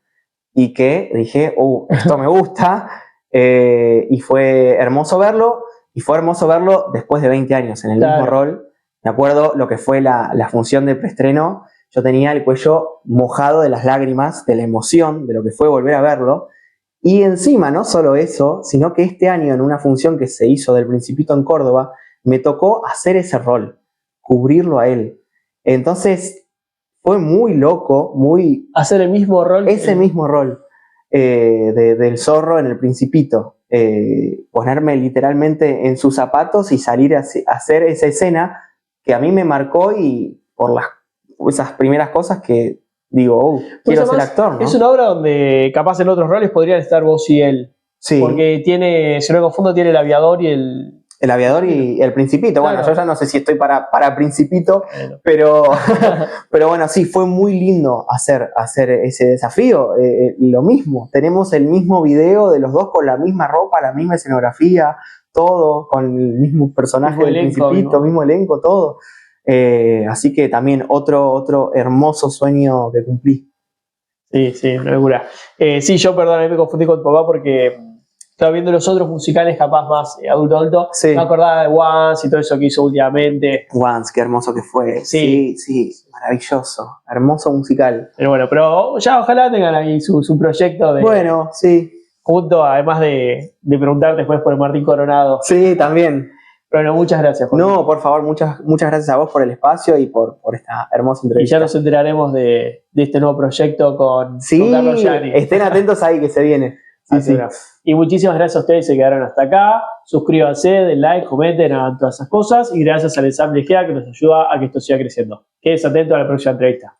y que dije, esto me gusta. Y fue hermoso verlo. Y fue hermoso verlo después de 20 años en el mismo rol. Me acuerdo lo que fue la función de preestreno. Yo tenía el cuello mojado de las lágrimas, de la emoción, de lo que fue volver a verlo. Y encima, no solo eso, sino que este año en una función que se hizo del Principito en Córdoba, me tocó hacer ese rol, cubrirlo a él. Entonces, fue muy loco, muy... Hacer el mismo rol. Ese mismo rol del zorro en el Principito. Ponerme literalmente en sus zapatos y salir a hacer esa escena que a mí me marcó y por esas primeras cosas que digo, quiero ser actor, ¿no? Es una obra donde capaz en otros roles podrían estar vos y él. Sí. Porque tiene, si no me confundo, tiene el aviador y el... El aviador y el Principito. Claro. Bueno, yo ya no sé si estoy para Principito, bueno. pero bueno, sí, fue muy lindo hacer ese desafío. Lo mismo, tenemos el mismo video de los dos con la misma ropa, la misma escenografía, todo, con el mismo personaje del Principito, mismo elenco, todo. Así que también otro hermoso sueño que cumplí. Sí, una locura. Sí, yo, perdón, me confundí con tu papá porque... Estaba viendo los otros musicales capaz más adulto, sí. Me acordaba de Once y todo eso que hizo últimamente. Once, qué hermoso que fue. Sí, maravilloso. Hermoso musical. Pero ya ojalá tengan ahí su proyecto de... Bueno, sí. Junto, además de preguntar después por el Martín Coronado. Sí, también. Pero muchas gracias. Jorge. No, por favor, muchas gracias a vos por el espacio y por esta hermosa entrevista. Y ya nos enteraremos de este nuevo proyecto con Carlos Gianni. Estén atentos ahí que se viene. Sí. Y muchísimas gracias a ustedes que se quedaron hasta acá. Suscríbanse, den like, comenten, hagan todas esas cosas. Y gracias al Ensamble GEA que nos ayuda a que esto siga creciendo. Quédense atentos a la próxima entrevista.